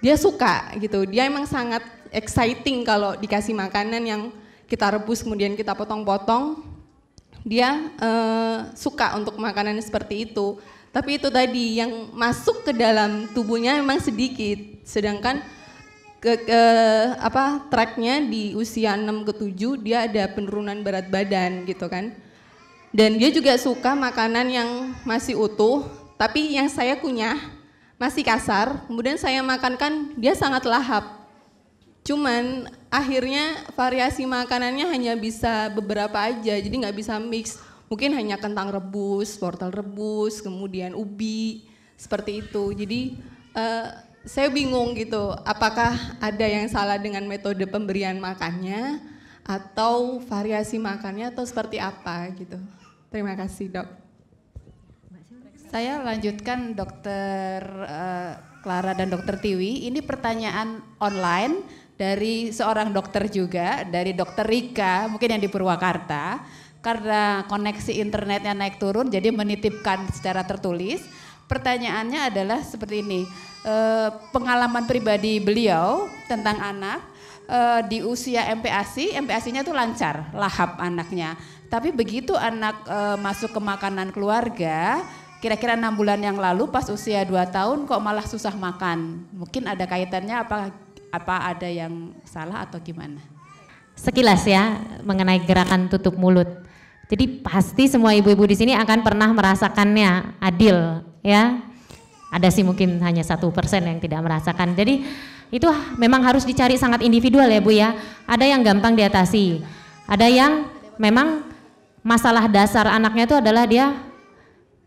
dia suka gitu, dia emang sangat exciting kalau dikasih makanan yang kita rebus kemudian kita potong-potong, dia suka untuk makanan seperti itu. Tapi itu tadi yang masuk ke dalam tubuhnya memang sedikit, sedangkan tracknya di usia 6 ke 7 dia ada penurunan berat badan gitu kan. Dan dia juga suka makanan yang masih utuh, tapi yang saya kunyah masih kasar, kemudian saya makankan dia sangat lahap. Cuman akhirnya variasi makanannya hanya bisa beberapa aja, jadi nggak bisa mix. mungkin hanya kentang rebus, wortel rebus, kemudian ubi, seperti itu. Jadi saya bingung gitu, apakah ada yang salah dengan metode pemberian makannya atau variasi makannya atau seperti apa gitu. Terima kasih, Dok. Saya lanjutkan Dokter Clara dan Dokter Tiwi. Ini pertanyaan online dari seorang dokter juga, dari Dokter Rika, mungkin yang di Purwakarta. Karena koneksi internetnya naik turun, jadi menitipkan secara tertulis. Pertanyaannya adalah seperti ini, pengalaman pribadi beliau tentang anak di usia MPASI-nya itu lancar, lahap anaknya. Tapi begitu anak masuk ke makanan keluarga, kira-kira 6 bulan yang lalu pas usia 2 tahun kok malah susah makan. Mungkin ada kaitannya, apa ada yang salah atau gimana? Sekilas ya mengenai gerakan tutup mulut. Jadi pasti semua ibu-ibu di sini akan pernah merasakannya adil ya. Ada sih mungkin hanya 1% yang tidak merasakan. Jadi itu memang harus dicari sangat individual ya Bu ya. Ada yang gampang diatasi. Ada yang memang masalah dasar anaknya itu adalah dia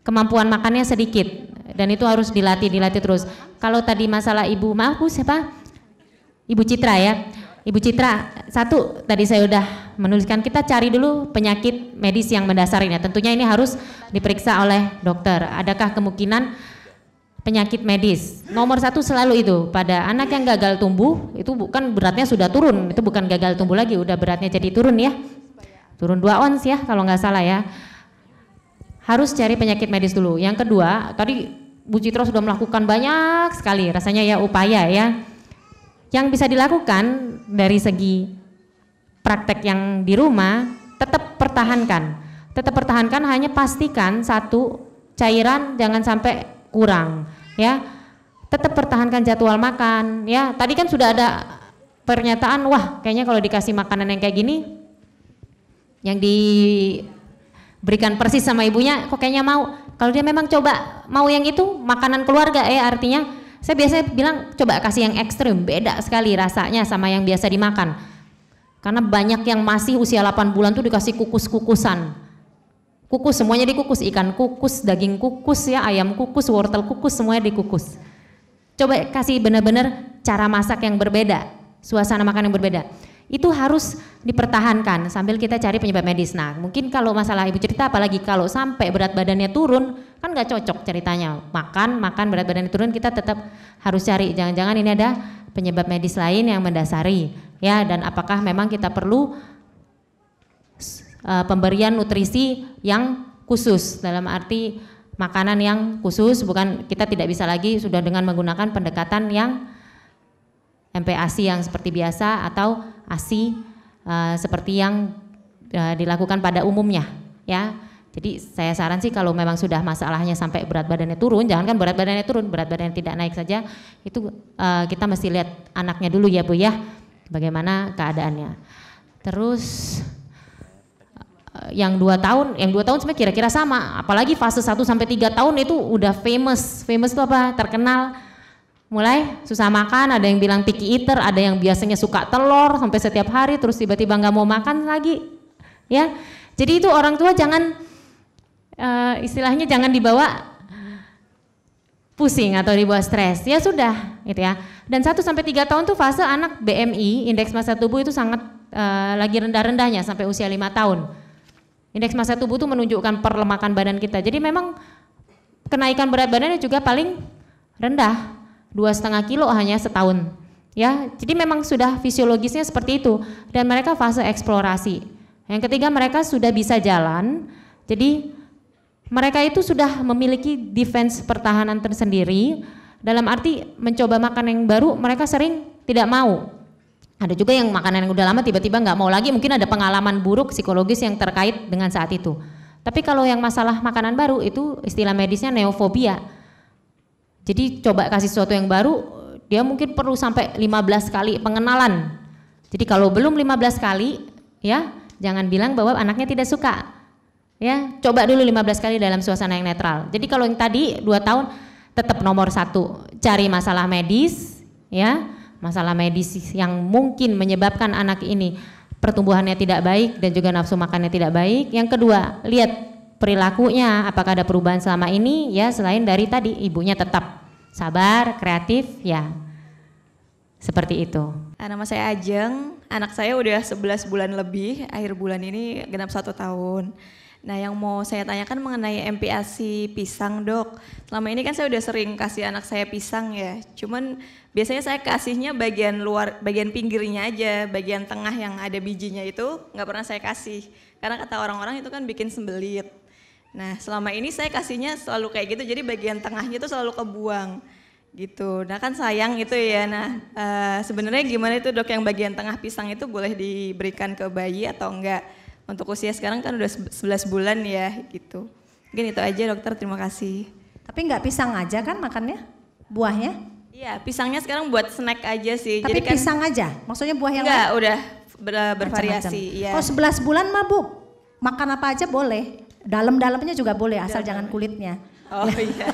kemampuan makannya sedikit dan itu harus dilatih terus. Kalau tadi masalah ibu, maaf Bu siapa? Ibu Citra ya. Ibu Citra, satu tadi saya udah menuliskan, kita cari dulu penyakit medis yang mendasar ini. Tentunya ini harus diperiksa oleh dokter. Adakah kemungkinan penyakit medis? Nomor 1 selalu itu, pada anak yang gagal tumbuh, itu bukan beratnya sudah turun, itu bukan gagal tumbuh lagi, udah beratnya jadi turun ya. Turun 2 ons ya kalau nggak salah ya. Harus cari penyakit medis dulu. Yang kedua, tadi Bu Citra sudah melakukan banyak sekali, rasanya ya upaya ya. Yang bisa dilakukan dari segi praktek yang di rumah, tetap pertahankan, hanya pastikan satu, cairan jangan sampai kurang ya. Tetap pertahankan jadwal makan ya. Tadi kan sudah ada pernyataan, wah kayaknya kalau dikasih makanan yang kayak gini, yang diberikan persis sama ibunya kok kayaknya mau. Kalau dia memang coba mau yang itu, makanan keluarga artinya saya biasanya bilang coba kasih yang ekstrim, beda sekali rasanya sama yang biasa dimakan. Karena banyak yang masih usia 8 bulan tuh dikasih kukus-kukusan. Kukus, semuanya dikukus, ikan kukus, daging kukus ya, ayam kukus, wortel kukus, semuanya dikukus. Coba kasih benar-benar cara masak yang berbeda, suasana makan yang berbeda. Itu harus dipertahankan sambil kita cari penyebab medis. Nah mungkin kalau masalah ibu cerita, apalagi kalau sampai berat badannya turun, kan nggak cocok ceritanya. Makan berat badannya turun, kita tetap harus cari, jangan-jangan ini ada penyebab medis lain yang mendasari ya. Dan apakah memang kita perlu pemberian nutrisi yang khusus, dalam arti makanan yang khusus, bukan kita tidak bisa lagi sudah dengan menggunakan pendekatan yang MPASI yang seperti biasa atau ASI seperti yang dilakukan pada umumnya ya. Jadi saya saran sih kalau memang sudah masalahnya sampai berat badannya turun, jangan kan berat badannya turun, berat badannya tidak naik saja, itu kita mesti lihat anaknya dulu ya Bu ya, bagaimana keadaannya. Terus yang 2 tahun sebenarnya kira-kira sama, apalagi fase 1 sampai 3 tahun itu udah famous itu apa? Terkenal. Mulai susah makan, ada yang bilang picky eater, ada yang biasanya suka telur sampai setiap hari, terus tiba-tiba nggak mau makan lagi, ya. Jadi itu orang tua jangan istilahnya jangan dibawa pusing atau dibawa stres, ya sudah, gitu ya. Dan 1 sampai 3 tahun tuh fase anak BMI, indeks massa tubuh itu sangat lagi rendah-rendahnya sampai usia 5 tahun. Indeks massa tubuh itu menunjukkan perlemakan badan kita. Jadi memang kenaikan berat badannya juga paling rendah. 2,5 kilo hanya setahun ya. Jadi memang sudah fisiologisnya seperti itu, dan mereka fase eksplorasi. Yang ketiga, mereka sudah bisa jalan, jadi mereka itu sudah memiliki defense pertahanan tersendiri, dalam arti mencoba makan yang baru mereka sering tidak mau. Ada juga yang makanan yang udah lama tiba-tiba nggak mau lagi, mungkin ada pengalaman buruk psikologis yang terkait dengan saat itu. Tapi kalau yang masalah makanan baru itu istilah medisnya neofobia. Jadi coba kasih sesuatu yang baru, dia mungkin perlu sampai 15 kali pengenalan. Jadi kalau belum 15 kali, ya jangan bilang bahwa anaknya tidak suka. Ya, coba dulu 15 kali dalam suasana yang netral. Jadi kalau yang tadi 2 tahun, tetap nomor 1, cari masalah medis, ya, masalah medis yang mungkin menyebabkan anak ini pertumbuhannya tidak baik dan juga nafsu makannya tidak baik. Yang kedua, lihat perilakunya, apakah ada perubahan selama ini ya, selain dari tadi ibunya tetap sabar, kreatif ya. Seperti itu. Nama saya Ajeng, anak saya udah 11 bulan lebih, akhir bulan ini genap 1 tahun. Nah, yang mau saya tanyakan mengenai MPASI pisang, Dok. Selama ini kan saya udah sering kasih anak saya pisang ya. Cuman biasanya saya kasihnya bagian luar, bagian pinggirnya aja, bagian tengah yang ada bijinya itu nggak pernah saya kasih. Karena kata orang-orang itu kan bikin sembelit. Nah, selama ini saya kasihnya selalu kayak gitu, jadi bagian tengahnya itu selalu kebuang gitu. Nah, kan sayang itu ya. Nah, sebenarnya gimana itu, Dok, yang bagian tengah pisang itu boleh diberikan ke bayi atau enggak? Untuk usia sekarang kan udah 11 bulan ya gitu. Mungkin itu aja, Dokter, terima kasih. Tapi nggak pisang aja kan makannya? Buahnya? Iya, pisangnya sekarang buat snack aja sih. Tapi jadi kan, pisang aja? Maksudnya buah yang enggak, lain? udah bervariasi. Iya. Kalau 11 bulan mah Bu, makan apa aja boleh. Dalam-dalamnya juga boleh, asal jangan kulitnya. Oh iya.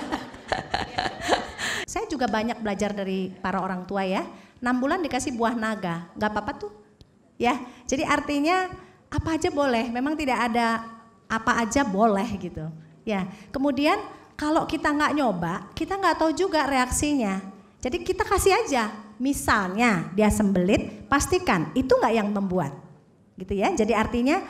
Saya juga banyak belajar dari para orang tua ya. 6 bulan dikasih buah naga, nggak apa-apa tuh. Ya, jadi artinya apa aja boleh, memang tidak ada apa aja boleh gitu. Ya, kemudian kalau kita nggak nyoba, kita nggak tahu juga reaksinya. Jadi kita kasih aja, misalnya dia sembelit, pastikan itu nggak yang membuat, gitu ya. Jadi artinya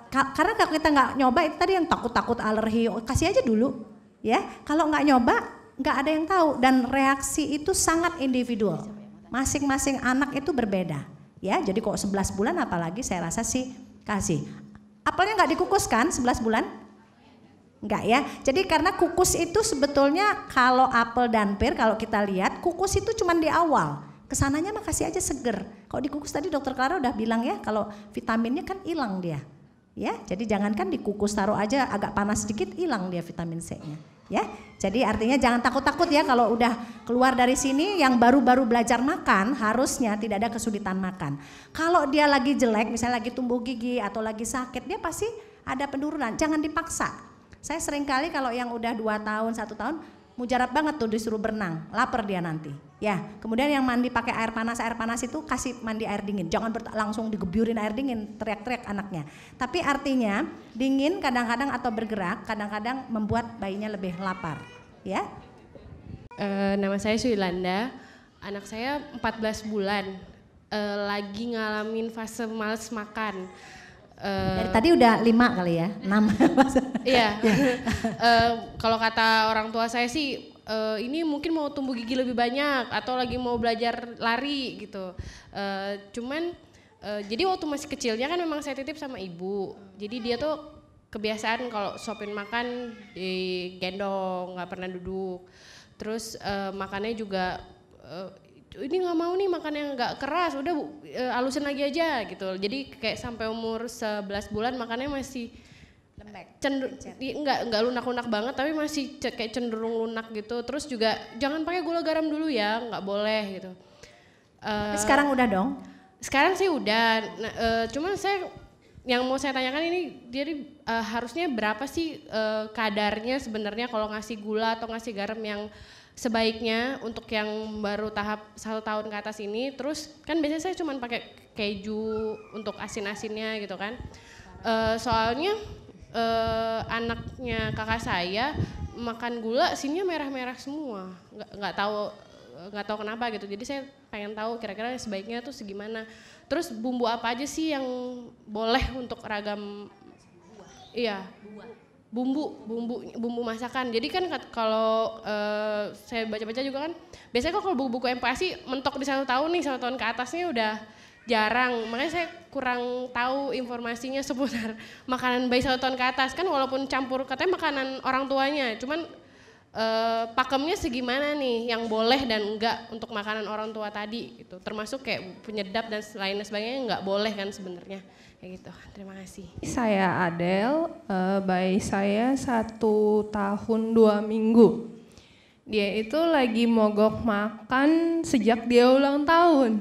karena kalau kita nggak nyoba itu tadi yang takut-takut alergi, kasih aja dulu, ya. Kalau nggak nyoba, nggak ada yang tahu dan reaksi itu sangat individual. Masing-masing anak itu berbeda. Ya, jadi kok 11 bulan apalagi saya rasa sih kasih. Apelnya nggak dikukus kan 11 bulan? Enggak ya. Jadi karena kukus itu sebetulnya kalau apel dan pir kalau kita lihat kukus itu cuma di awal. Kesananya mah kasih aja seger. Kalau dikukus tadi Dokter Clara udah bilang ya kalau vitaminnya kan hilang dia. Ya, jadi jangankan dikukus taruh aja agak panas sedikit hilang dia vitamin C-nya. Ya, jadi artinya jangan takut-takut ya kalau udah keluar dari sini yang baru-baru belajar makan harusnya tidak ada kesulitan makan. Kalau dia lagi jelek, misalnya lagi tumbuh gigi atau lagi sakit, dia pasti ada penurunan. Jangan dipaksa. Saya sering kali kalau yang udah 2 tahun, 1 tahun, mujarab banget tuh disuruh berenang, lapar dia nanti. Ya, kemudian yang mandi pakai air panas itu kasih mandi air dingin. Jangan langsung digebyurin air dingin, teriak-teriak anaknya. Tapi artinya dingin kadang-kadang atau bergerak kadang-kadang membuat bayinya lebih lapar. Ya. Nama saya Suilanda, anak saya 14 bulan, lagi ngalamin fase malas makan. Dari tadi udah 5 kali ya, 6. Iya, kalau kata orang tua saya sih ini mungkin mau tumbuh gigi lebih banyak atau lagi mau belajar lari gitu. Cuman jadi waktu masih kecilnya kan memang saya titip sama ibu, jadi dia tuh kebiasaan kalau sopin makan digendong, nggak pernah duduk. Terus makannya juga ini nggak mau nih makan yang nggak keras, udah halusin lagi aja gitu. Jadi kayak sampai umur 11 bulan makannya masih lembek, nggak lunak-lunak banget, tapi masih kayak cenderung lunak gitu. Terus juga jangan pakai gula garam dulu ya, nggak boleh gitu. Tapi sekarang udah dong? Sekarang sih udah. Cuman saya yang mau saya tanyakan ini, jadi harusnya berapa sih kadarnya sebenarnya kalau ngasih gula atau ngasih garam yang sebaiknya untuk yang baru tahap 1 tahun ke atas ini. Terus kan biasanya saya cuma pakai keju untuk asin-asinnya gitu kan. Soalnya anaknya kakak saya makan gula asinnya merah-merah semua, nggak tahu kenapa gitu. Jadi saya pengen tahu kira-kira sebaiknya tuh segimana. Terus bumbu apa aja sih yang boleh untuk ragam? Iya, bumbu masakan. Jadi kan kalau saya baca-baca juga kan, biasanya kalau buku-buku MPASI mentok di 1 tahun nih, 1 tahun ke atasnya udah jarang. Makanya saya kurang tahu informasinya seputar makanan bayi 1 tahun ke atas. Kan walaupun campur katanya makanan orang tuanya, cuman pakemnya segimana nih yang boleh dan enggak untuk makanan orang tua tadi gitu. Termasuk kayak penyedap dan lain sebagainya enggak boleh kan sebenarnya. Kayak gitu. Terima kasih. Saya Adel, bayi saya 1 tahun 2 minggu. Dia itu lagi mogok makan sejak dia ulang tahun.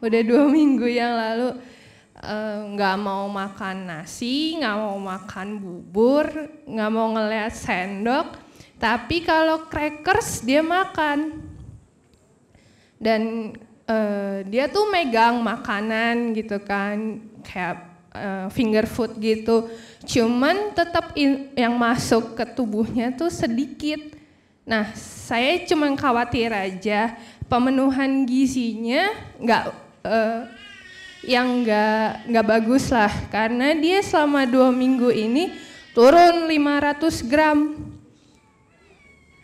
Udah 2 minggu yang lalu. Nggak mau makan nasi, nggak mau makan bubur, nggak mau ngeliat sendok. Tapi kalau crackers dia makan. Dan dia tuh megang makanan gitu kan, kayak finger food gitu. Cuman tetap yang masuk ke tubuhnya tuh sedikit. Nah, saya cuma khawatir aja pemenuhan gizinya nggak bagus lah, karena dia selama 2 minggu ini turun 500 gram.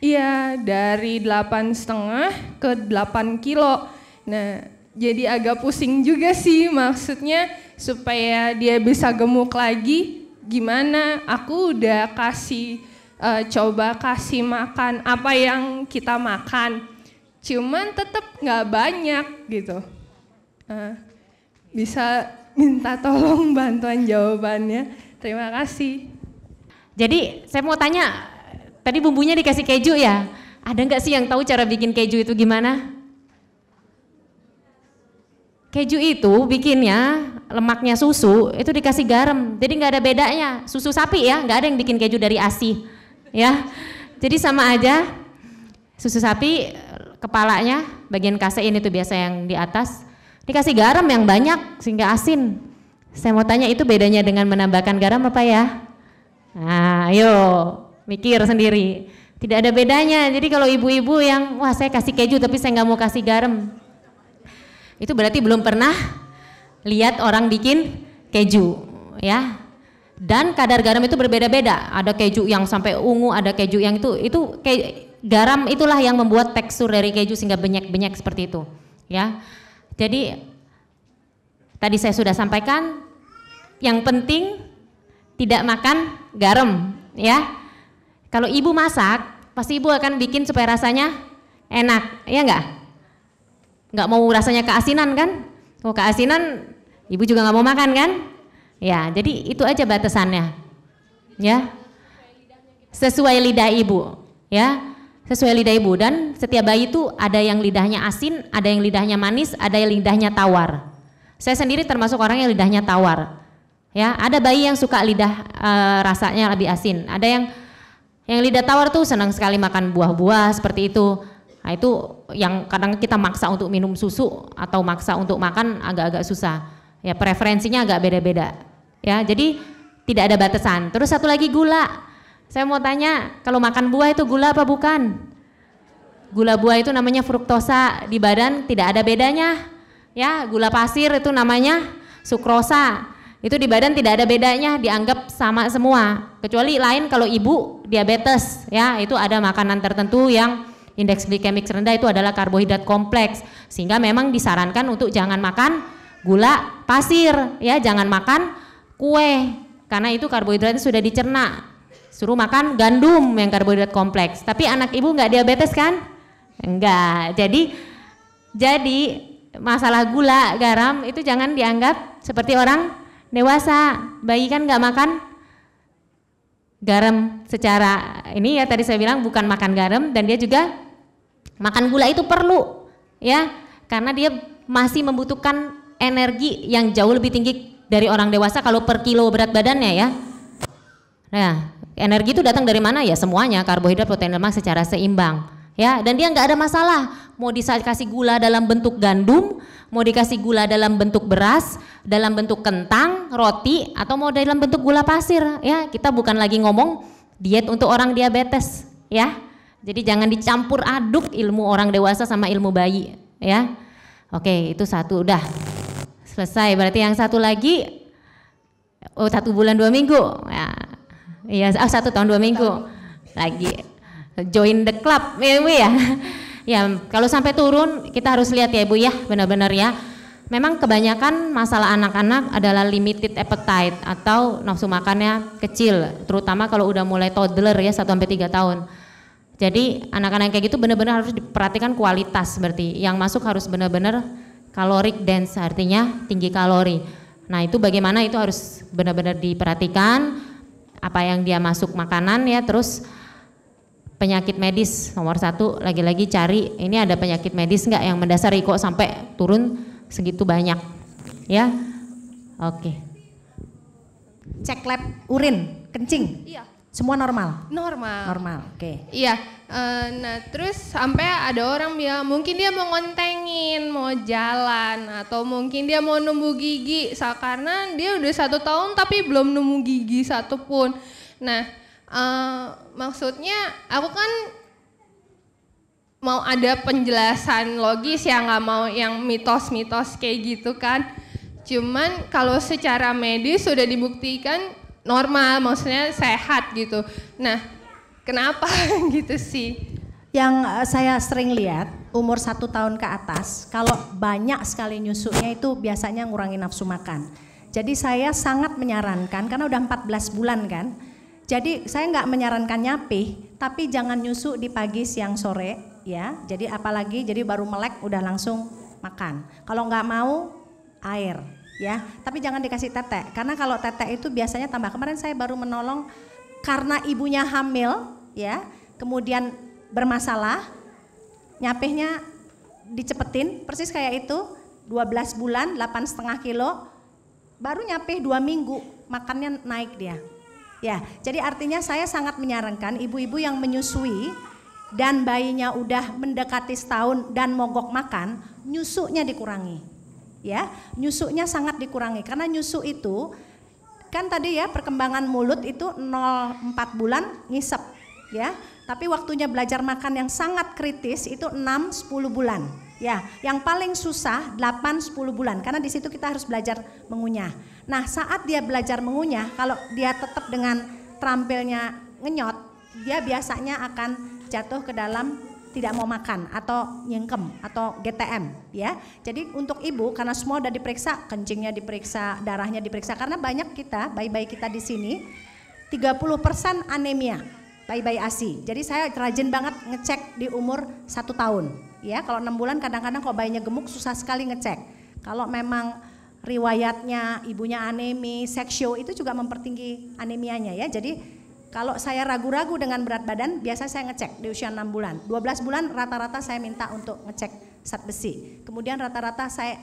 Iya, dari 8,5 ke 8 kilo. Nah, jadi agak pusing juga sih, maksudnya supaya dia bisa gemuk lagi, gimana? Aku udah coba kasih makan apa yang kita makan, cuman tetap nggak banyak gitu. Bisa minta tolong bantuan jawabannya, terima kasih. Jadi saya mau tanya, tadi bumbunya dikasih keju ya? Ada nggak sih yang tahu cara bikin keju itu gimana? Keju itu bikinnya lemaknya susu, itu dikasih garam, jadi nggak ada bedanya. Susu sapi ya, nggak ada yang bikin keju dari ASI, ya. Jadi sama aja, susu sapi kepalanya, bagian kasein itu biasa yang di atas, dikasih garam yang banyak sehingga asin. Saya mau tanya itu bedanya dengan menambahkan garam apa ya? Nah, ayo mikir sendiri. Tidak ada bedanya. Jadi kalau ibu-ibu yang wah saya kasih keju tapi saya nggak mau kasih garam, itu berarti belum pernah lihat orang bikin keju, ya. Dan kadar garam itu berbeda-beda. Ada keju yang sampai ungu, ada keju yang itu garam itulah yang membuat tekstur dari keju sehingga benyek-benyek seperti itu, ya. Jadi tadi saya sudah sampaikan, yang penting tidak makan garam, ya. Kalau ibu masak, pasti ibu akan bikin supaya rasanya enak, ya enggak? Nggak mau rasanya keasinan kan? Kalau keasinan, ibu juga nggak mau makan kan? Ya, jadi itu aja batasannya, ya. Sesuai lidah ibu, ya. Sesuai lidah ibu, dan setiap bayi itu ada yang lidahnya asin, ada yang lidahnya manis, ada yang lidahnya tawar. Saya sendiri termasuk orang yang lidahnya tawar. Ya, ada bayi yang suka lidah rasanya lebih asin, ada yang lidah tawar tuh senang sekali makan buah-buah seperti itu. Nah, itu yang kadang kita maksa untuk minum susu atau maksa untuk makan agak-agak susah. Ya, preferensinya agak beda-beda. Ya, jadi tidak ada batasan. Terus satu lagi gula. Saya mau tanya, kalau makan buah itu gula apa bukan? Gula buah itu namanya fruktosa, di badan tidak ada bedanya. Ya, gula pasir itu namanya sukrosa. Itu di badan tidak ada bedanya, dianggap sama semua. Kecuali lain kalau ibu diabetes, ya, itu ada makanan tertentu yang indeks glikemik rendah, itu adalah karbohidrat kompleks, sehingga memang disarankan untuk jangan makan gula pasir, ya, jangan makan kue karena itu karbohidratnya sudah dicerna. Suruh makan gandum yang karbohidrat kompleks. Tapi anak ibu nggak diabetes kan? Enggak. Jadi masalah gula, garam itu jangan dianggap seperti orang dewasa. Bayi kan nggak makan garam secara ini ya, tadi saya bilang bukan makan garam, dan dia juga makan gula itu perlu, ya, karena dia masih membutuhkan energi yang jauh lebih tinggi dari orang dewasa kalau per kilo berat badannya, ya. Nah, energi itu datang dari mana? Ya semuanya, karbohidrat, protein, lemak secara seimbang, ya. Dan dia nggak ada masalah mau dikasih gula dalam bentuk gandum, mau dikasih gula dalam bentuk beras, dalam bentuk kentang, roti, atau mau dalam bentuk gula pasir, ya. Kita bukan lagi ngomong diet untuk orang diabetes, ya. Jadi jangan dicampur aduk ilmu orang dewasa sama ilmu bayi, ya. Oke, itu satu, udah selesai. Berarti yang satu lagi, 1 bulan 2 minggu, ya. Iya, 1 tahun 2 minggu lagi join the club, ya Bu, ya. Ya, kalau sampai turun kita harus lihat ya Bu, ya, benar-benar ya. Memang kebanyakan masalah anak-anak adalah limited appetite atau nafsu makannya kecil, terutama kalau udah mulai toddler ya, 1-3 tahun. Jadi anak-anak kayak gitu benar-benar harus diperhatikan kualitas, berarti yang masuk harus benar-benar caloric dense, artinya tinggi kalori. Nah, itu bagaimana, itu harus benar-benar diperhatikan apa yang dia masuk makanan, ya. Terus penyakit medis nomor 1, lagi-lagi cari ini ada penyakit medis nggak yang mendasari kok sampai turun segitu banyak, ya. Oke. Cek lab urin, kencing. Iya. Semua normal? Normal. Normal, oke. Iya, nah terus sampai ada orang bilang mungkin dia mau ngontengin, mau jalan, atau mungkin dia mau numbuh gigi, karena dia udah 1 tahun tapi belum nemu gigi satupun. Nah, maksudnya aku kan mau ada penjelasan logis ya, nggak mau yang mitos-mitos kayak gitu kan. Cuman kalau secara medis sudah dibuktikan normal, maksudnya sehat gitu. Nah, kenapa gitu sih? Yang saya sering lihat umur 1 tahun ke atas, kalau banyak sekali nyusunya itu biasanya ngurangi nafsu makan. Jadi saya sangat menyarankan, karena udah 14 bulan kan, jadi saya nggak menyarankan nyapih, tapi jangan nyusu di pagi, siang, sore ya. Jadi apalagi jadi baru melek udah langsung makan. Kalau nggak mau air. Ya, tapi jangan dikasih tetek, karena kalau tetek itu biasanya tambah. Kemarin saya baru menolong karena ibunya hamil, ya, kemudian bermasalah, nyapihnya dicepetin, persis kayak itu, 12 bulan, 8,5 kilo, baru nyapih 2 minggu, makannya naik dia. Ya, jadi artinya saya sangat menyarankan ibu-ibu yang menyusui dan bayinya udah mendekati setahun dan mogok makan, nyusunya dikurangi. Ya, nyusunya sangat dikurangi karena nyusu itu kan tadi ya perkembangan mulut itu 0,4 bulan ngisep ya, tapi waktunya belajar makan yang sangat kritis itu 6-10 bulan ya, yang paling susah 8-10 bulan karena di situ kita harus belajar mengunyah. Nah, saat dia belajar mengunyah, kalau dia tetap dengan terampilnya ngenyot, dia biasanya akan jatuh ke dalam tidak mau makan atau nyengkem atau GTM ya. Jadi untuk ibu karena semua udah diperiksa, kencingnya diperiksa, darahnya diperiksa, karena banyak kita bayi-bayi kita di sini 30% anemia bayi-bayi ASI. Jadi saya rajin banget ngecek di umur 1 tahun ya. Kalau 6 bulan kadang-kadang kalau bayinya gemuk susah sekali ngecek. Kalau memang riwayatnya ibunya anemi, seksio itu juga mempertinggi anemianya ya. Jadi kalau saya ragu-ragu dengan berat badan, biasa saya ngecek di usia 6 bulan. 12 bulan rata-rata saya minta untuk ngecek zat besi. Kemudian rata-rata saya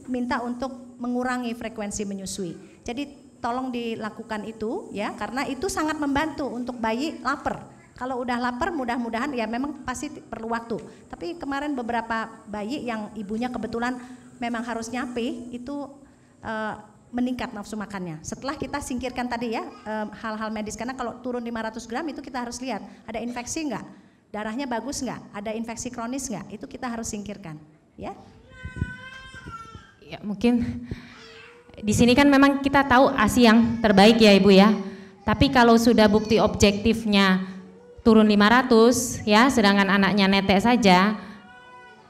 minta untuk mengurangi frekuensi menyusui. Jadi tolong dilakukan itu ya, karena itu sangat membantu untuk bayi lapar. Kalau udah lapar mudah-mudahan ya memang pasti perlu waktu. Tapi kemarin beberapa bayi yang ibunya kebetulan memang harus nyapih itu meningkat nafsu makannya. Setelah kita singkirkan tadi ya hal-hal medis, karena kalau turun 500 gram itu kita harus lihat ada infeksi enggak, darahnya bagus enggak, ada infeksi kronis enggak, itu kita harus singkirkan ya. Ya mungkin di sini kan memang kita tahu ASI yang terbaik ya Ibu ya, tapi kalau sudah bukti objektifnya turun 500 ya, sedangkan anaknya netek saja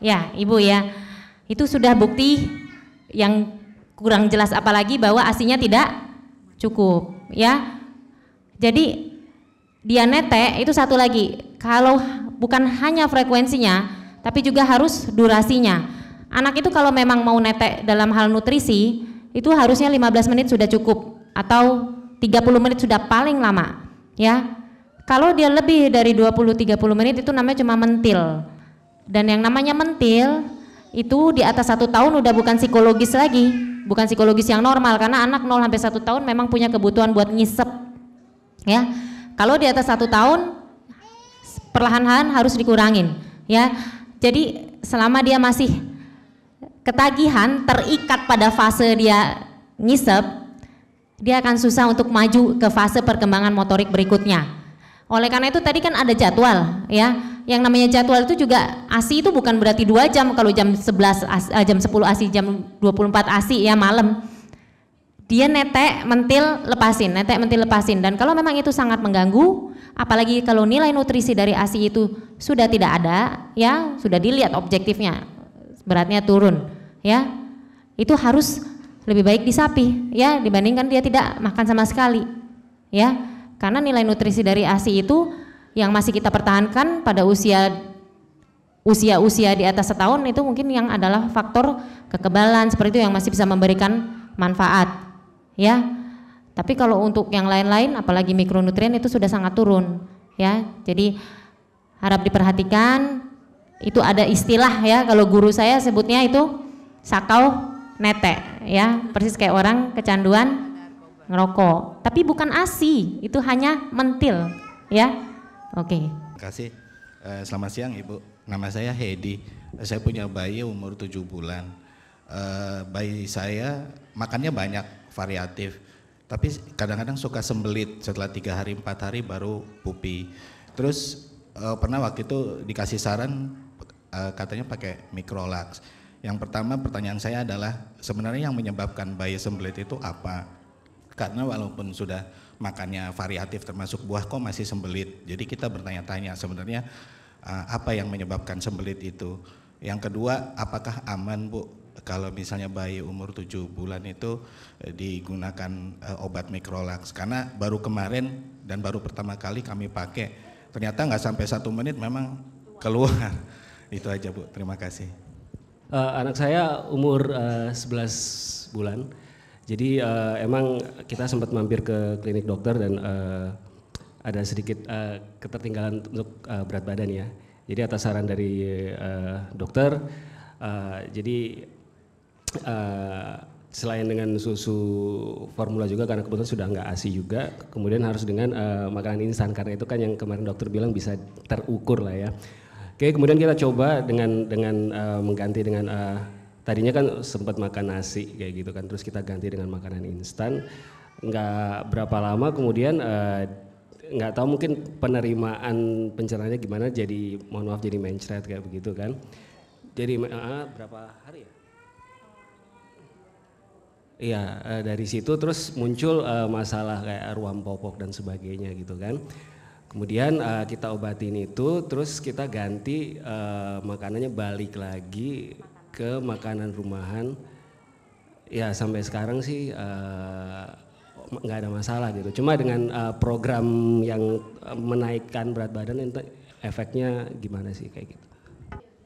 ya Ibu ya, itu sudah bukti yang kurang jelas, apalagi bahwa ASI-nya tidak cukup ya. Jadi dia netek itu satu lagi, kalau bukan hanya frekuensinya tapi juga harus durasinya. Anak itu kalau memang mau netek dalam hal nutrisi itu harusnya 15 menit sudah cukup atau 30 menit sudah paling lama ya. Kalau dia lebih dari 20-30 menit itu namanya cuma mentil, dan yang namanya mentil itu di atas 1 tahun udah bukan psikologis lagi, bukan psikologis yang normal, karena anak 0-1 tahun memang punya kebutuhan buat ngisep ya. Kalau di atas 1 tahun perlahan-lahan harus dikurangin ya. Jadi selama dia masih ketagihan, terikat pada fase dia ngisep, dia akan susah untuk maju ke fase perkembangan motorik berikutnya. Oleh karena itu tadi kan ada jadwal ya. Yang namanya jadwal itu juga ASI itu bukan berarti 2 jam, kalau jam 11 jam 10 ASI, jam 24 ASI ya malam. Dia netek, mentil, lepasin, netek, mentil, lepasin. Dan kalau memang itu sangat mengganggu, apalagi kalau nilai nutrisi dari ASI itu sudah tidak ada ya, sudah dilihat objektifnya beratnya turun ya. Itu harus lebih baik disapi ya dibandingkan dia tidak makan sama sekali ya. Karena nilai nutrisi dari ASI itu yang masih kita pertahankan pada usia di atas 1 tahun itu mungkin yang adalah faktor kekebalan seperti itu yang masih bisa memberikan manfaat ya. Tapi kalau untuk yang lain-lain apalagi mikronutrien itu sudah sangat turun ya. Jadi harap diperhatikan, itu ada istilah ya, kalau guru saya sebutnya itu sakau netek ya, persis kayak orang kecanduan ngerokok. Tapi bukan ASI, itu hanya mentil, ya. Oke. Terima kasih. Selamat siang Ibu. Nama saya Hedi. Saya punya bayi umur 7 bulan. Bayi saya makannya banyak, variatif. Tapi kadang-kadang suka sembelit, setelah 3 hari 4 hari baru pupi. Terus pernah waktu itu dikasih saran katanya pakai Microlax. Yang pertama pertanyaan saya adalah sebenarnya yang menyebabkan bayi sembelit itu apa? Karena walaupun sudah makannya variatif termasuk buah kok masih sembelit. Jadi kita bertanya-tanya sebenarnya apa yang menyebabkan sembelit itu. Yang kedua, apakah aman Bu kalau misalnya bayi umur 7 bulan itu digunakan obat Microlax? Karena baru kemarin dan baru pertama kali kami pakai, ternyata nggak sampai 1 menit memang keluar. Itu aja Bu, terima kasih. Anak saya umur 11 bulan, jadi emang kita sempat mampir ke klinik dokter dan ada sedikit ketertinggalan untuk berat badan ya. Jadi atas saran dari dokter, jadi selain dengan susu formula juga karena kebetulan sudah nggak ASI juga, kemudian harus dengan makanan instan karena itu kan yang kemarin dokter bilang bisa terukur lah ya. Oke, kemudian kita coba dengan mengganti dengan tadinya kan sempat makan nasi kayak gitu kan, terus kita ganti dengan makanan instan. Nggak berapa lama kemudian nggak tahu mungkin penerimaan pencernaannya gimana, jadi mohon maaf jadi mencret kayak begitu kan. Jadi berapa hari ya? Iya, dari situ terus muncul masalah kayak ruam popok dan sebagainya gitu kan. Kemudian kita obatin itu, terus kita ganti makanannya balik lagi ke makanan rumahan. Ya sampai sekarang sih nggak ada masalah gitu. Cuma dengan program yang menaikkan berat badan itu efeknya gimana sih kayak gitu?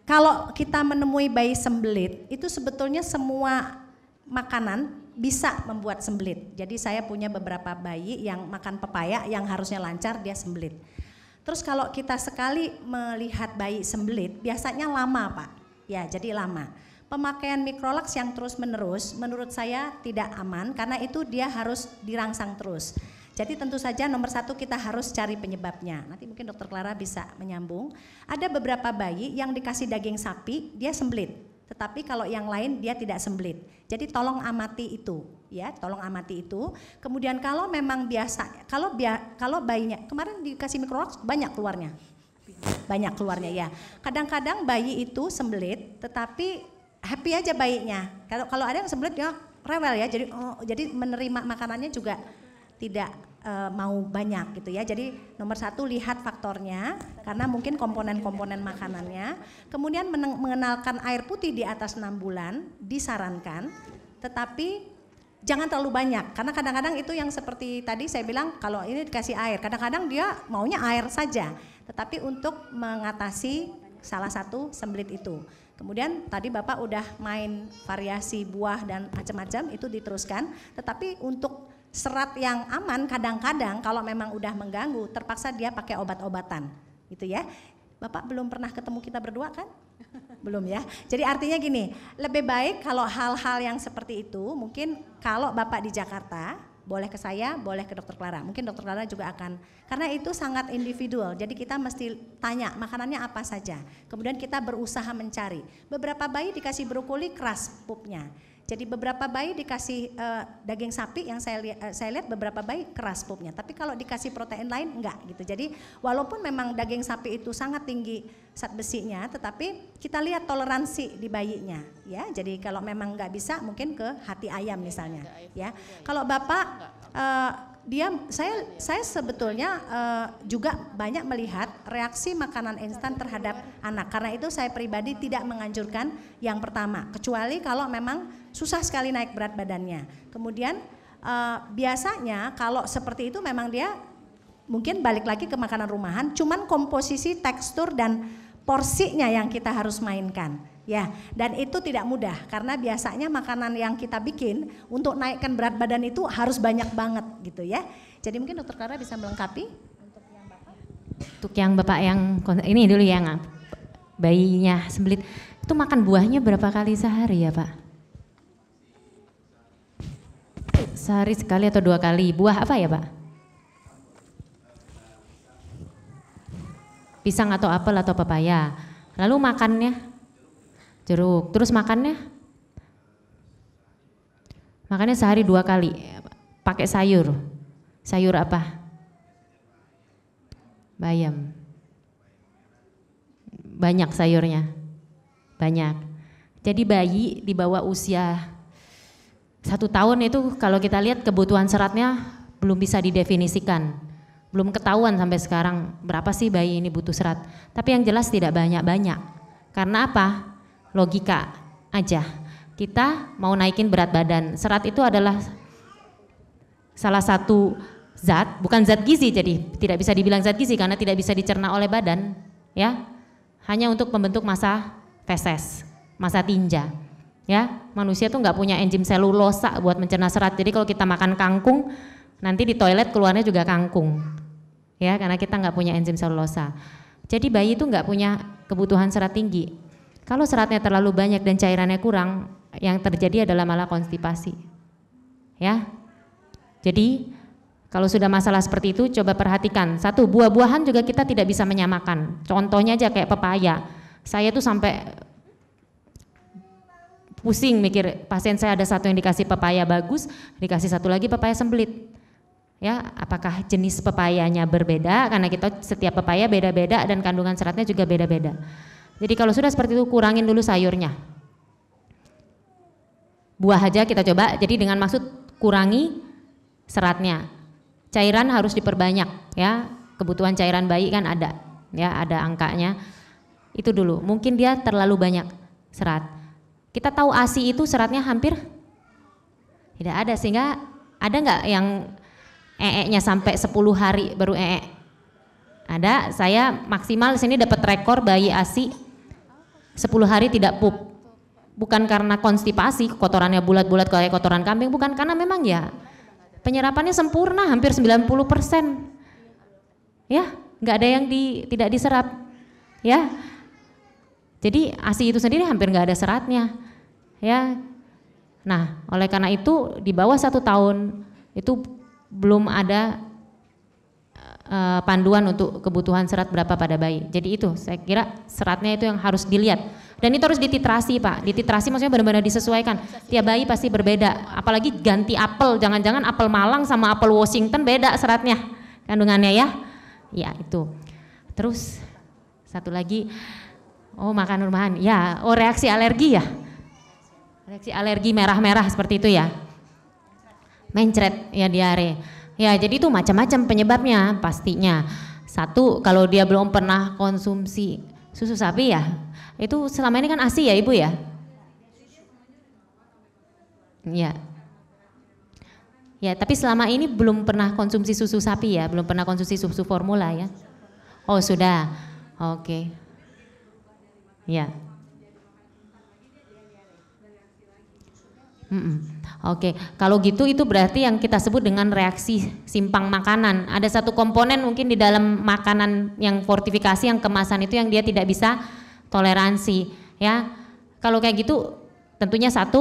Kalau kita menemui bayi sembelit, itu sebetulnya semua makanan bisa membuat sembelit. Jadi saya punya beberapa bayi yang makan pepaya yang harusnya lancar dia sembelit. Terus kalau kita sekali melihat bayi sembelit biasanya lama Pak, ya jadi lama. Pemakaian Microlax yang terus menerus menurut saya tidak aman karena itu dia harus dirangsang terus. Jadi tentu saja nomor 1 kita harus cari penyebabnya. Nanti mungkin Dokter Clara bisa menyambung. Ada beberapa bayi yang dikasih daging sapi dia sembelit. Tetapi kalau yang lain dia tidak sembelit. Jadi tolong amati itu, ya, tolong amati itu. Kemudian kalau memang biasa, kalau bayinya kemarin dikasih Microlax banyak keluarnya ya. Kadang-kadang bayi itu sembelit, tetapi happy aja bayinya. Kalau ada yang sembelit dia rewel ya, jadi menerima makanannya juga tidak mau banyak gitu ya. Jadi nomor 1 lihat faktornya karena mungkin komponen-komponen makanannya. Kemudian mengenalkan air putih di atas 6 bulan disarankan, tetapi jangan terlalu banyak karena kadang-kadang itu yang seperti tadi saya bilang kalau ini dikasih air, kadang-kadang dia maunya air saja, tetapi untuk mengatasi salah satu sembelit itu. Kemudian tadi Bapak udah main variasi buah dan macam-macam itu diteruskan, tetapi untuk serat yang aman kadang-kadang kalau memang udah mengganggu terpaksa dia pakai obat-obatan gitu ya. Bapak belum pernah ketemu kita berdua kan? Belum ya. Jadi artinya gini, lebih baik kalau hal-hal yang seperti itu mungkin kalau Bapak di Jakarta boleh ke saya, boleh ke Dokter Clara. Mungkin Dokter Clara juga akan, karena itu sangat individual. Jadi kita mesti tanya makanannya apa saja. Kemudian kita berusaha mencari. Beberapa bayi dikasih brokoli keras pupnya. Jadi beberapa bayi dikasih daging sapi yang saya lihat beberapa bayi keras pupnya. Tapi kalau dikasih protein lain enggak gitu. Jadi walaupun memang daging sapi itu sangat tinggi zat besinya, tetapi kita lihat toleransi di bayinya ya. Jadi kalau memang enggak bisa mungkin ke hati ayam misalnya ya. Kalau Bapak saya sebetulnya juga banyak melihat reaksi makanan instan terhadap anak. Karena itu saya pribadi tidak menganjurkan yang pertama, kecuali kalau memang susah sekali naik berat badannya. Kemudian biasanya kalau seperti itu memang dia mungkin balik lagi ke makanan rumahan, cuman komposisi, tekstur dan porsinya yang kita harus mainkan. Ya, dan itu tidak mudah karena biasanya makanan yang kita bikin untuk naikkan berat badan itu harus banyak banget gitu ya. Jadi mungkin Dokter Clara bisa melengkapi untuk yang Bapak yang ini dulu yang bayinya sembelit itu makan buahnya berapa kali sehari ya Pak? Sehari sekali atau 2 kali. Buah apa ya Pak? Pisang atau apel atau pepaya. Lalu makannya? Jeruk. Terus makannya? Makannya sehari 2 kali. Pakai sayur. Sayur apa? Bayam. Banyak sayurnya. Banyak. Jadi bayi di bawah usia 1 tahun itu kalau kita lihat kebutuhan seratnya belum bisa didefinisikan. Belum ketahuan sampai sekarang berapa sih bayi ini butuh serat. Tapi yang jelas tidak banyak-banyak. Karena apa? Logika aja. Kita mau naikin berat badan. Serat itu adalah salah satu zat, bukan zat gizi, jadi tidak bisa dibilang zat gizi karena tidak bisa dicerna oleh badan, ya. Hanya untuk membentuk massa feses, massa tinja. Ya, manusia tuh nggak punya enzim selulosa buat mencerna serat. Jadi kalau kita makan kangkung, nanti di toilet keluarnya juga kangkung. Ya, karena kita nggak punya enzim selulosa. Jadi bayi itu nggak punya kebutuhan serat tinggi. Kalau seratnya terlalu banyak dan cairannya kurang, yang terjadi adalah malah konstipasi. Ya. Jadi kalau sudah masalah seperti itu, coba perhatikan. 1, buah-buahan juga kita tidak bisa menyamakan. Contohnya aja kayak pepaya. Saya tuh sampai pusing mikir, pasien saya ada 1 yang dikasih pepaya bagus, dikasih 1 lagi pepaya sembelit. Ya, apakah jenis pepayanya berbeda? Karena kita setiap pepaya beda-beda dan kandungan seratnya juga beda-beda. Jadi kalau sudah seperti itu, kurangin dulu sayurnya. Buah aja kita coba, jadi dengan maksud kurangi seratnya. Cairan harus diperbanyak, ya. Kebutuhan cairan bayi kan ada, ya, ada angkanya. Itu dulu. Mungkin dia terlalu banyak serat. Kita tahu ASI itu seratnya hampir tidak ada, sehingga ada nggak yang EE-nya sampai 10 hari baru EE? Ada. Saya maksimal sini dapat rekor bayi ASI 10 hari tidak pup. Bukan karena konstipasi, kotorannya bulat-bulat kayak kotoran kambing, bukan, karena memang ya penyerapannya sempurna, hampir 90%. Ya, nggak ada yang tidak diserap. Ya. Jadi ASI itu sendiri hampir nggak ada seratnya. Ya. Nah, oleh karena itu di bawah 1 tahun itu belum ada panduan untuk kebutuhan serat berapa pada bayi. Jadi itu saya kira seratnya itu yang harus dilihat. Dan itu harus dititrasi Pak. Dititrasi maksudnya benar-benar disesuaikan. Tiap bayi pasti berbeda. Apalagi ganti apel, jangan-jangan apel Malang sama apel Washington beda seratnya kandungannya ya. Ya itu. Terus 1 lagi, oh makan rumahan. Ya, oh reaksi alergi ya. Reaksi alergi merah-merah seperti itu ya. Mencret ya, diare. Ya, jadi itu macam-macam penyebabnya pastinya. 1, kalau dia belum pernah konsumsi susu sapi ya, itu selama ini kan ASI ya Ibu ya? Ya. Ya, tapi selama ini belum pernah konsumsi susu sapi ya, belum pernah konsumsi susu formula ya? Oh sudah, oke. Ya. Oke, kalau gitu itu berarti yang kita sebut dengan reaksi simpang makanan. Ada 1 komponen mungkin di dalam makanan yang fortifikasi, yang kemasan itu yang dia tidak bisa toleransi, ya. Kalau kayak gitu tentunya 1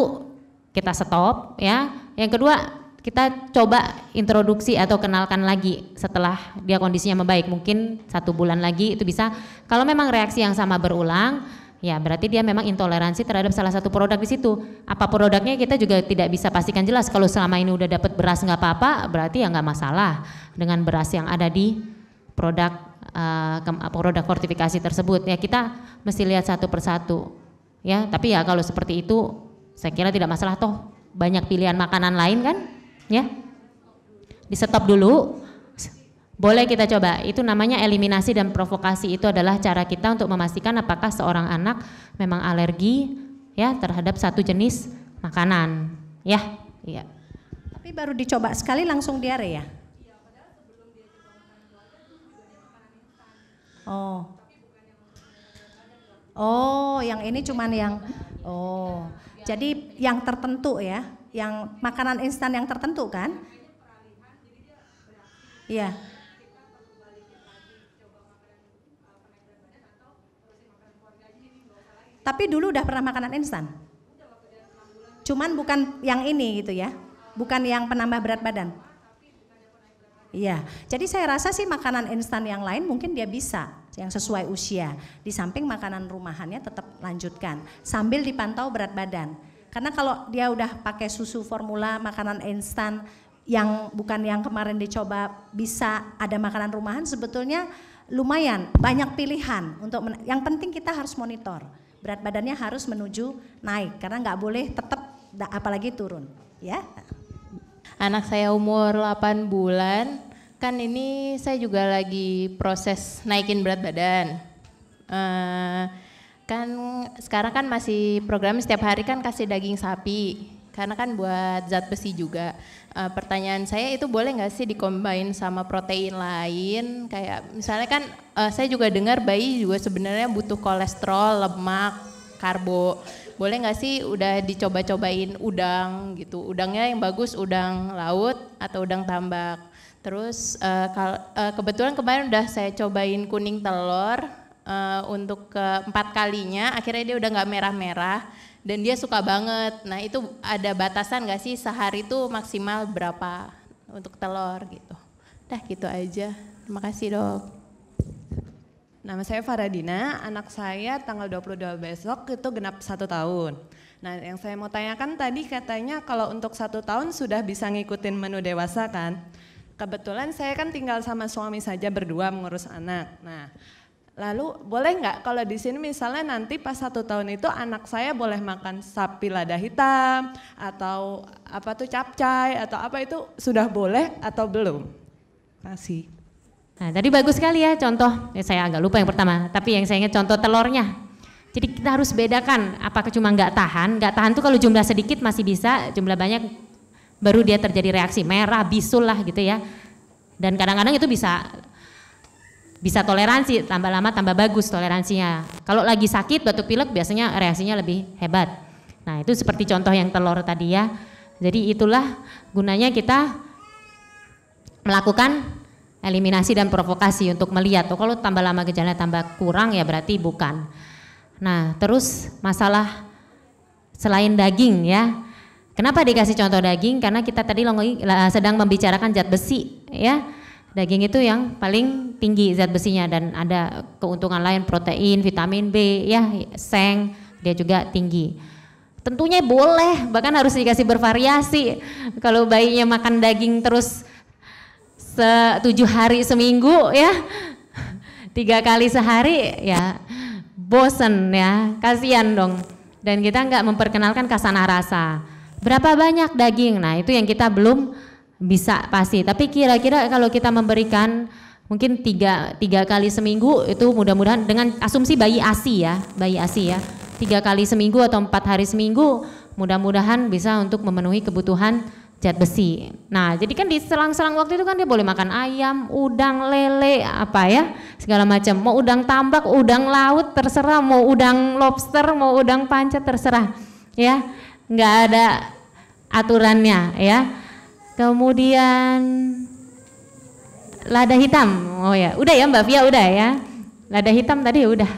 kita stop, ya. Yang kedua kita coba introduksi atau kenalkan lagi setelah dia kondisinya membaik, mungkin 1 bulan lagi itu bisa. Kalau memang reaksi yang sama berulang, ya berarti dia memang intoleransi terhadap salah satu produk di situ. Apa produknya kita juga tidak bisa pastikan jelas. Kalau selama ini udah dapat beras nggak apa-apa, berarti ya nggak masalah dengan beras yang ada di produk produk fortifikasi tersebut. Ya kita mesti lihat 1 persatu. Ya, tapi ya kalau seperti itu saya kira tidak masalah, toh banyak pilihan makanan lain kan? Ya. Di stop dulu. Boleh kita coba, itu namanya eliminasi dan provokasi. Itu adalah cara kita untuk memastikan apakah seorang anak memang alergi ya terhadap 1 jenis makanan. Ya, iya. Tapi baru dicoba sekali langsung diare ya? Oh. Oh, yang ini cuman yang jadi yang tertentu ya, yang makanan instan yang tertentu kan? Iya. Tapi dulu udah pernah makanan instan? Cuman bukan yang ini gitu ya? bukan yang penambah berat badan. Iya, jadi saya rasa sih makanan instan yang lain mungkin dia bisa, yang sesuai usia. Di samping makanan rumahannya tetap lanjutkan, sambil dipantau berat badan. Karena kalau dia udah pakai susu formula, makanan instan yang bukan yang kemarin dicoba, bisa ada makanan rumahan, sebetulnya lumayan banyak pilihan. Yang penting kita harus monitor, berat badannya harus menuju naik, karena nggak boleh tetap apalagi turun, ya. Anak saya umur 8 bulan, kan ini saya juga lagi proses naikin berat badan. Kan sekarang kan masih program setiap hari kan kasih daging sapi, karena kan buat zat besi juga. Pertanyaan saya itu boleh nggak sih dikombain sama protein lain? Kayak misalnya kan saya juga dengar bayi juga sebenarnya butuh kolesterol, lemak, karbo. Boleh nggak sih udah dicoba-cobain udang gitu, udangnya yang bagus udang laut atau udang tambak. Terus kebetulan kemarin udah saya cobain kuning telur untuk keempat kalinya, akhirnya dia udah nggak merah-merah dan dia suka banget. Nah itu ada batasan nggak sih sehari itu maksimal berapa untuk telur gitu. Dah gitu aja, terima kasih dok. Nama saya Faradina, anak saya tanggal 22 besok itu genap 1 tahun. Nah yang saya mau tanyakan tadi katanya kalau untuk 1 tahun sudah bisa ngikutin menu dewasa kan. Kebetulan saya kan tinggal sama suami saja berdua mengurus anak. Nah lalu boleh nggak kalau di sini misalnya nanti pas 1 tahun itu anak saya boleh makan sapi lada hitam atau apa tuh capcay atau apa itu sudah boleh atau belum? Terima kasih. Nah tadi bagus sekali ya contoh, saya agak lupa yang pertama, tapi yang saya ingat contoh telurnya. Jadi kita harus bedakan apakah cuma nggak tahan tuh kalau jumlah sedikit masih bisa, jumlah banyak baru dia terjadi reaksi merah, bisul lah gitu ya. Dan kadang-kadang itu bisa toleransi, tambah lama tambah bagus toleransinya. Kalau lagi sakit batuk pilek biasanya reaksinya lebih hebat. Nah itu seperti contoh yang telur tadi ya. Jadi itulah gunanya kita melakukan eliminasi dan provokasi untuk melihat tuh kalau tambah lama gejalanya tambah kurang ya berarti bukan. Nah terus masalah selain daging ya, kenapa dikasih contoh daging? Karena kita tadi sedang membicarakan zat besi ya. Daging itu yang paling tinggi zat besinya dan ada keuntungan lain protein, vitamin B ya, seng dia juga tinggi. Tentunya boleh, bahkan harus dikasih bervariasi. Kalau bayinya makan daging terus 7 hari seminggu ya, 3 kali sehari ya bosen ya, kasihan dong. Dan kita nggak memperkenalkan kasana rasa. Berapa banyak daging? Nah itu yang kita belum bisa pasti. Tapi kira-kira kalau kita memberikan mungkin 3 kali seminggu itu mudah-mudahan dengan asumsi bayi ASI ya, 3 kali seminggu atau 4 hari seminggu mudah-mudahan bisa untuk memenuhi kebutuhan zat besi. Nah, jadi kan di selang-selang waktu itu kan dia boleh makan ayam, udang, lele, apa ya, segala macam. Mau udang tambak, udang laut, terserah. Mau udang lobster, mau udang panca, terserah. Ya, nggak ada aturannya, ya. Kemudian lada hitam, oh ya, udah ya Mbak Fia, udah ya. Lada hitam tadi udah.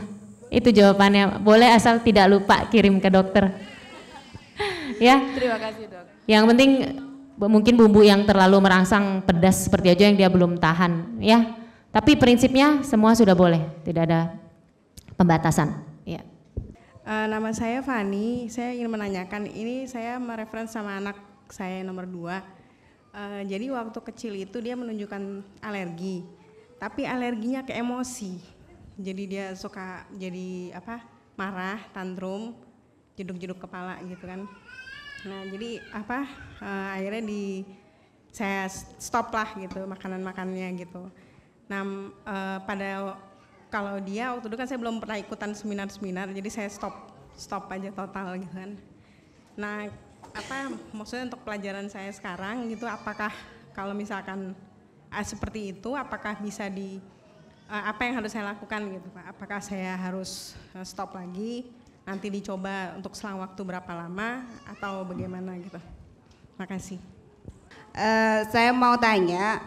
Itu jawabannya. Boleh asal tidak lupa kirim ke dokter. Ya. Terima kasih dok. Yang penting mungkin bumbu yang terlalu merangsang pedas seperti aja yang dia belum tahan ya. Tapi prinsipnya semua sudah boleh, tidak ada pembatasan. Ya. Nama saya Fani, saya ingin menanyakan ini saya mereferensi sama anak saya nomor 2. Jadi waktu kecil itu dia menunjukkan alergi, tapi alerginya ke emosi. Jadi dia suka jadi marah, tantrum, jeduk-jeduk kepala gitu kan. Nah jadi akhirnya saya stop lah gitu makanan-makannya gitu. Nah kalau dia waktu itu kan saya belum pernah ikutan seminar-seminar, jadi saya stop aja total gitu kan. Nah maksudnya untuk pelajaran saya sekarang gitu, apakah kalau misalkan seperti itu apakah bisa apa yang harus saya lakukan gitu Pak? Apakah saya harus stop lagi? Nanti dicoba untuk selang waktu berapa lama atau bagaimana gitu. Makasih. Saya mau tanya,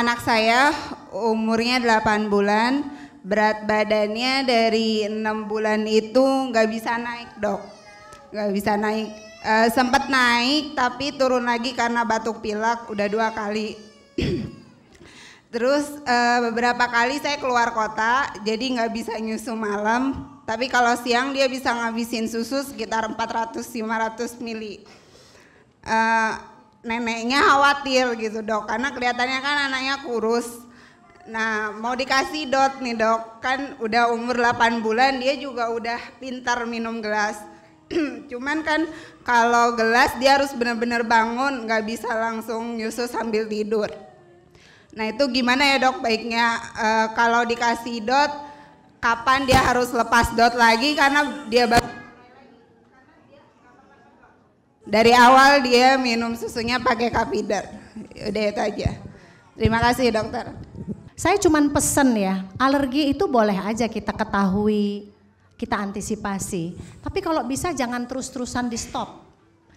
anak saya umurnya 8 bulan, berat badannya dari 6 bulan itu nggak bisa naik dok, nggak bisa naik. Sempat naik tapi turun lagi karena batuk pilek udah 2 kali. Terus beberapa kali saya keluar kota jadi nggak bisa nyusu malam. Tapi kalau siang dia bisa ngabisin susu sekitar 400-500 mili. Neneknya khawatir gitu dok, karena kelihatannya kan anaknya kurus. Nah mau dikasih dot nih dok, kan udah umur 8 bulan dia juga udah pintar minum gelas. Cuman kan kalau gelas dia harus benar-benar bangun, nggak bisa langsung nyusu sambil tidur. Nah itu gimana ya dok baiknya kalau dikasih dot, kapan dia harus lepas dot lagi karena dia dari awal dia minum susunya pakai Capidar. Udah itu aja. Terima kasih dokter. Saya cuman pesen ya, alergi itu boleh aja kita ketahui, kita antisipasi. Tapi kalau bisa jangan terus-terusan di stop.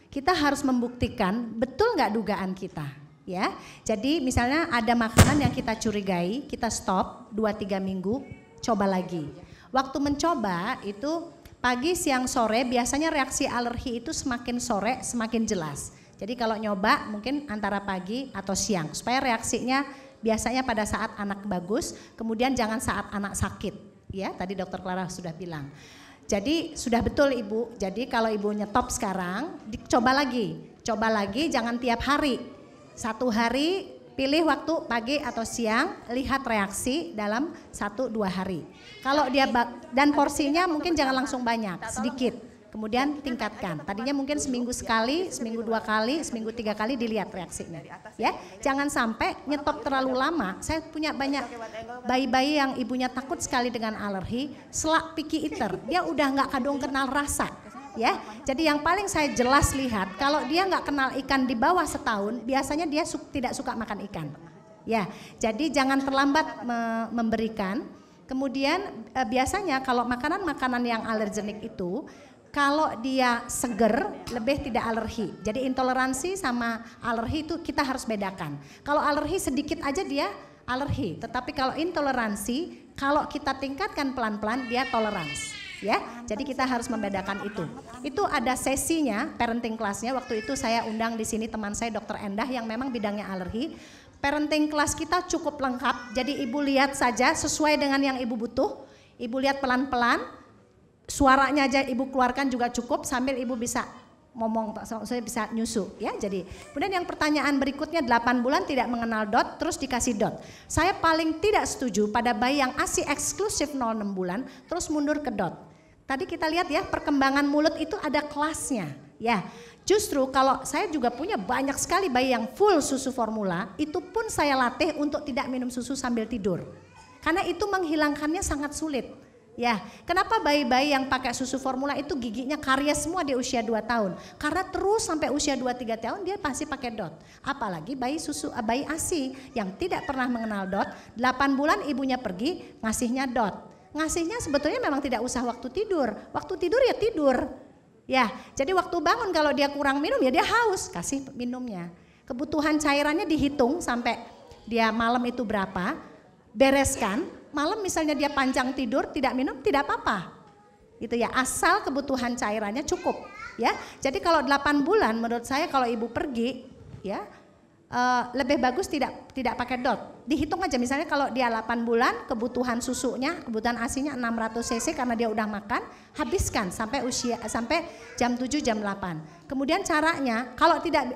Kita harus membuktikan betul nggak dugaan kita. Ya, jadi misalnya ada makanan yang kita curigai, kita stop 2-3 minggu, coba lagi. Waktu mencoba itu pagi, siang, sore, biasanya reaksi alergi itu semakin sore semakin jelas. Jadi kalau nyoba mungkin antara pagi atau siang supaya reaksinya biasanya pada saat anak bagus, kemudian jangan saat anak sakit. Ya, tadi dokter Clara sudah bilang. Jadi sudah betul ibu, jadi kalau ibu nyetop sekarang, coba lagi jangan tiap hari. 1 hari pilih waktu pagi atau siang, lihat reaksi dalam 1-2 hari. Kalau dia dan porsinya mungkin jangan langsung banyak, sedikit. Kemudian tingkatkan. Tadinya mungkin seminggu sekali, seminggu 2 kali, seminggu 3 kali dilihat reaksinya. Ya, jangan sampai nyetop terlalu lama. Saya punya banyak bayi-bayi yang ibunya takut sekali dengan alergi, selak picky eater. Dia udah nggak kadung kenal rasa. Ya, jadi yang paling saya jelas lihat kalau dia nggak kenal ikan di bawah setahun, biasanya dia tidak suka makan ikan. Ya, jadi jangan terlambat memberikan. Kemudian biasanya kalau makanan-makanan yang alergenik itu, kalau dia seger lebih tidak alergi. Jadi intoleransi sama alergi itu kita harus bedakan. Kalau alergi sedikit aja dia alergi, tetapi kalau intoleransi, kalau kita tingkatkan pelan-pelan dia toleransi. Ya, jadi kita harus membedakan itu. Itu ada sesinya, parenting class-nya. Waktu itu saya undang di sini teman saya Dr. Endah yang memang bidangnya alergi. Parenting class kita cukup lengkap. Jadi ibu lihat saja sesuai dengan yang ibu butuh. Ibu lihat pelan-pelan. Suaranya aja ibu keluarkan juga cukup sambil ibu bisa ngomong, saya bisa nyusu ya. Jadi kemudian yang pertanyaan berikutnya 8 bulan tidak mengenal dot terus dikasih dot. Saya paling tidak setuju pada bayi yang ASI eksklusif 0-6 bulan terus mundur ke dot. Tadi kita lihat ya perkembangan mulut itu ada kelasnya ya. Justru kalau saya juga punya banyak sekali bayi yang full susu formula, itu pun saya latih untuk tidak minum susu sambil tidur. Karena itu menghilangkannya sangat sulit. Ya, kenapa bayi-bayi yang pakai susu formula itu giginya karies semua di usia 2 tahun? Karena terus sampai usia 2-3 tahun dia pasti pakai dot. Apalagi bayi bayi ASI yang tidak pernah mengenal dot, 8 bulan ibunya pergi ngasihnya dot. Ngasihnya sebetulnya memang tidak usah waktu tidur. Waktu tidur ya tidur. Ya, jadi waktu bangun kalau dia kurang minum ya dia haus, kasih minumnya. Kebutuhan cairannya dihitung sampai dia malam itu berapa, bereskan. Malam misalnya dia panjang tidur tidak minum tidak apa-apa. Gitu ya, asal kebutuhan cairannya cukup ya. Jadi kalau 8 bulan menurut saya kalau ibu pergi ya lebih bagus tidak pakai dot. Dihitung aja misalnya kalau dia 8 bulan kebutuhan susunya, kebutuhan ASINya 600 cc karena dia udah makan, habiskan sampai jam 7 jam 8. Kemudian caranya kalau tidak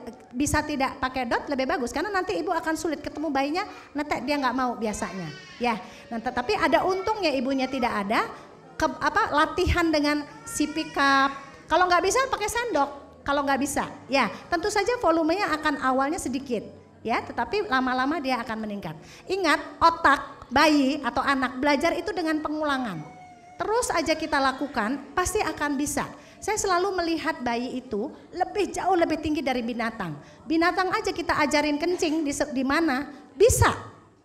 pakai dot lebih bagus karena nanti ibu akan sulit ketemu bayinya, netek dia nggak mau biasanya. Ya, nah tetapi ada untungnya ibunya tidak ada latihan dengan sipi cup. Kalau nggak bisa pakai sendok. Kalau nggak bisa, ya tentu saja volumenya akan awalnya sedikit, ya, tetapi lama-lama dia akan meningkat. Ingat, otak bayi atau anak belajar itu dengan pengulangan. Terus aja kita lakukan, pasti akan bisa. Saya selalu melihat bayi itu jauh lebih tinggi dari binatang. Binatang aja kita ajarin kencing di mana, bisa.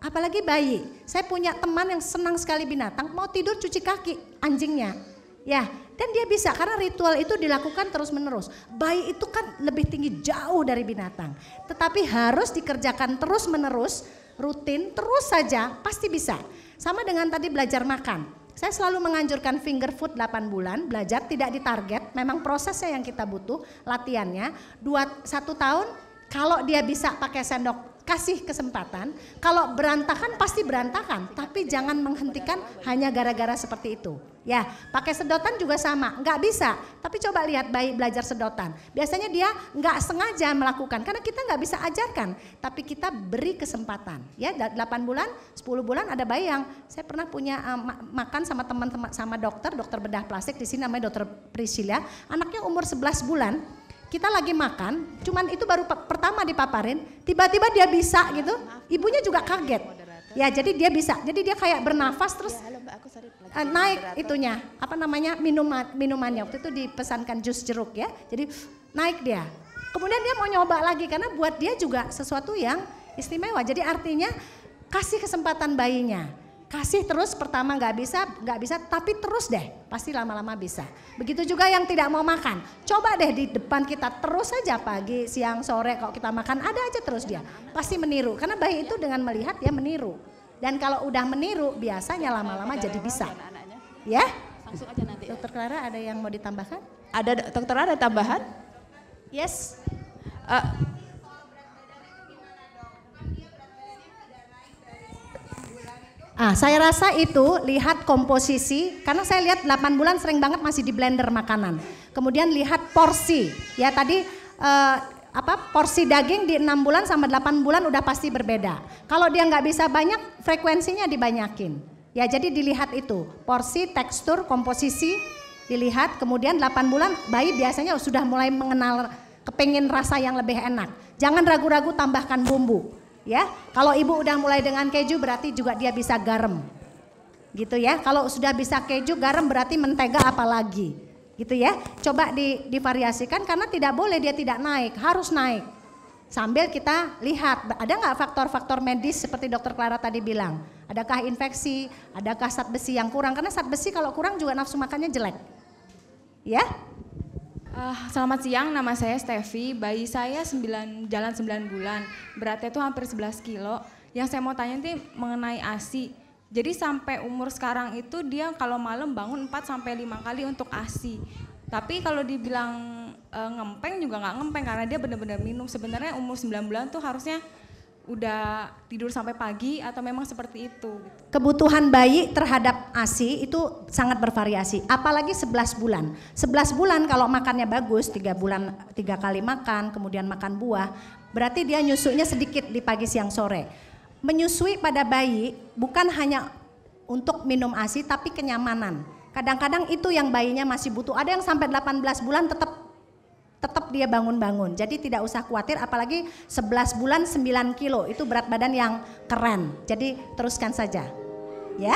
Apalagi bayi. Saya punya teman yang senang sekali binatang, mau tidur cuci kaki anjingnya. Ya, dan dia bisa karena ritual itu dilakukan terus-menerus. Bayi itu kan lebih tinggi jauh dari binatang. Tetapi harus dikerjakan terus-menerus, rutin, terus saja pasti bisa. Sama dengan tadi belajar makan. Saya selalu menganjurkan finger food 8 bulan, belajar tidak ditarget, memang prosesnya yang kita butuh, latihannya. 1 tahun kalau dia bisa pakai sendok, kasih kesempatan. Kalau berantakan pasti berantakan, tapi jangan menghentikan hanya gara-gara seperti itu. Ya, pakai sedotan juga sama, nggak bisa. Tapi coba lihat bayi belajar sedotan. Biasanya dia nggak sengaja melakukan, karena kita nggak bisa ajarkan. Tapi kita beri kesempatan. Ya, 8 bulan, 10 bulan ada bayi yang saya pernah punya makan sama teman-teman, sama dokter bedah plastik di sini namanya Dokter Priscilla. Anaknya umur 11 bulan. Kita lagi makan, cuman itu baru pertama dipaparin, tiba-tiba dia bisa gitu, ibunya juga kaget. Ya jadi dia bisa, jadi dia kayak bernafas terus naik itunya, apa namanya minumannya, waktu itu dipesankan jus jeruk ya, jadi naik dia. Kemudian dia mau nyoba lagi karena buat dia juga sesuatu yang istimewa, jadi artinya kasih kesempatan bayinya. Kasih terus, pertama nggak bisa, tapi terus deh, pasti lama-lama bisa. Begitu juga yang tidak mau makan, coba deh di depan kita terus aja pagi, siang, sore, kalau kita makan ada aja terus dia, pasti meniru. Karena bayi itu dengan melihat dia meniru. Dan kalau udah meniru, biasanya lama-lama jadi bisa. Ya? Langsung aja nanti. Dokter Clara ada yang mau ditambahkan? Ada, Dokter Clara ada tambahan? Yes. Saya rasa itu lihat komposisi, karena saya lihat 8 bulan sering banget masih di blender makanan. Kemudian lihat porsi, ya tadi porsi daging di 6 bulan sama 8 bulan udah pasti berbeda. Kalau dia nggak bisa banyak, frekuensinya dibanyakin. Ya jadi dilihat itu, porsi, tekstur, komposisi dilihat. Kemudian 8 bulan bayi biasanya sudah mulai mengenal kepengin rasa yang lebih enak. Jangan ragu-ragu tambahkan bumbu. Ya, kalau ibu udah mulai dengan keju berarti juga dia bisa garam, gitu ya. Kalau sudah bisa keju, garam berarti mentega apalagi, gitu ya. Coba divariasikan karena tidak boleh dia tidak naik, harus naik. Sambil kita lihat ada nggak faktor-faktor medis seperti Dokter Clara tadi bilang. Adakah infeksi, adakah zat besi yang kurang? Karena zat besi kalau kurang juga nafsu makannya jelek, ya. Selamat siang, nama saya Stevi, bayi saya jalan 9 bulan, beratnya itu hampir 11 kilo. Yang saya mau tanya nanti mengenai ASI, jadi sampai umur sekarang itu dia kalau malam bangun 4-5 kali untuk ASI. Tapi kalau dibilang ngempeng juga nggak ngempeng karena dia benar-benar minum. Sebenarnya umur 9 bulan tuh harusnya udah tidur sampai pagi atau memang seperti itu? Kebutuhan bayi terhadap ASI itu sangat bervariasi, apalagi 11 bulan. 11 bulan kalau makannya bagus, 3 bulan 3 kali makan, kemudian makan buah, berarti dia nyusunya sedikit di pagi, siang, sore. Menyusui pada bayi bukan hanya untuk minum ASI tapi kenyamanan. Kadang-kadang itu yang bayinya masih butuh, ada yang sampai 18 bulan tetap dia bangun-bangun. Jadi tidak usah khawatir, apalagi 11 bulan 9 kilo itu berat badan yang keren. Jadi teruskan saja. Ya.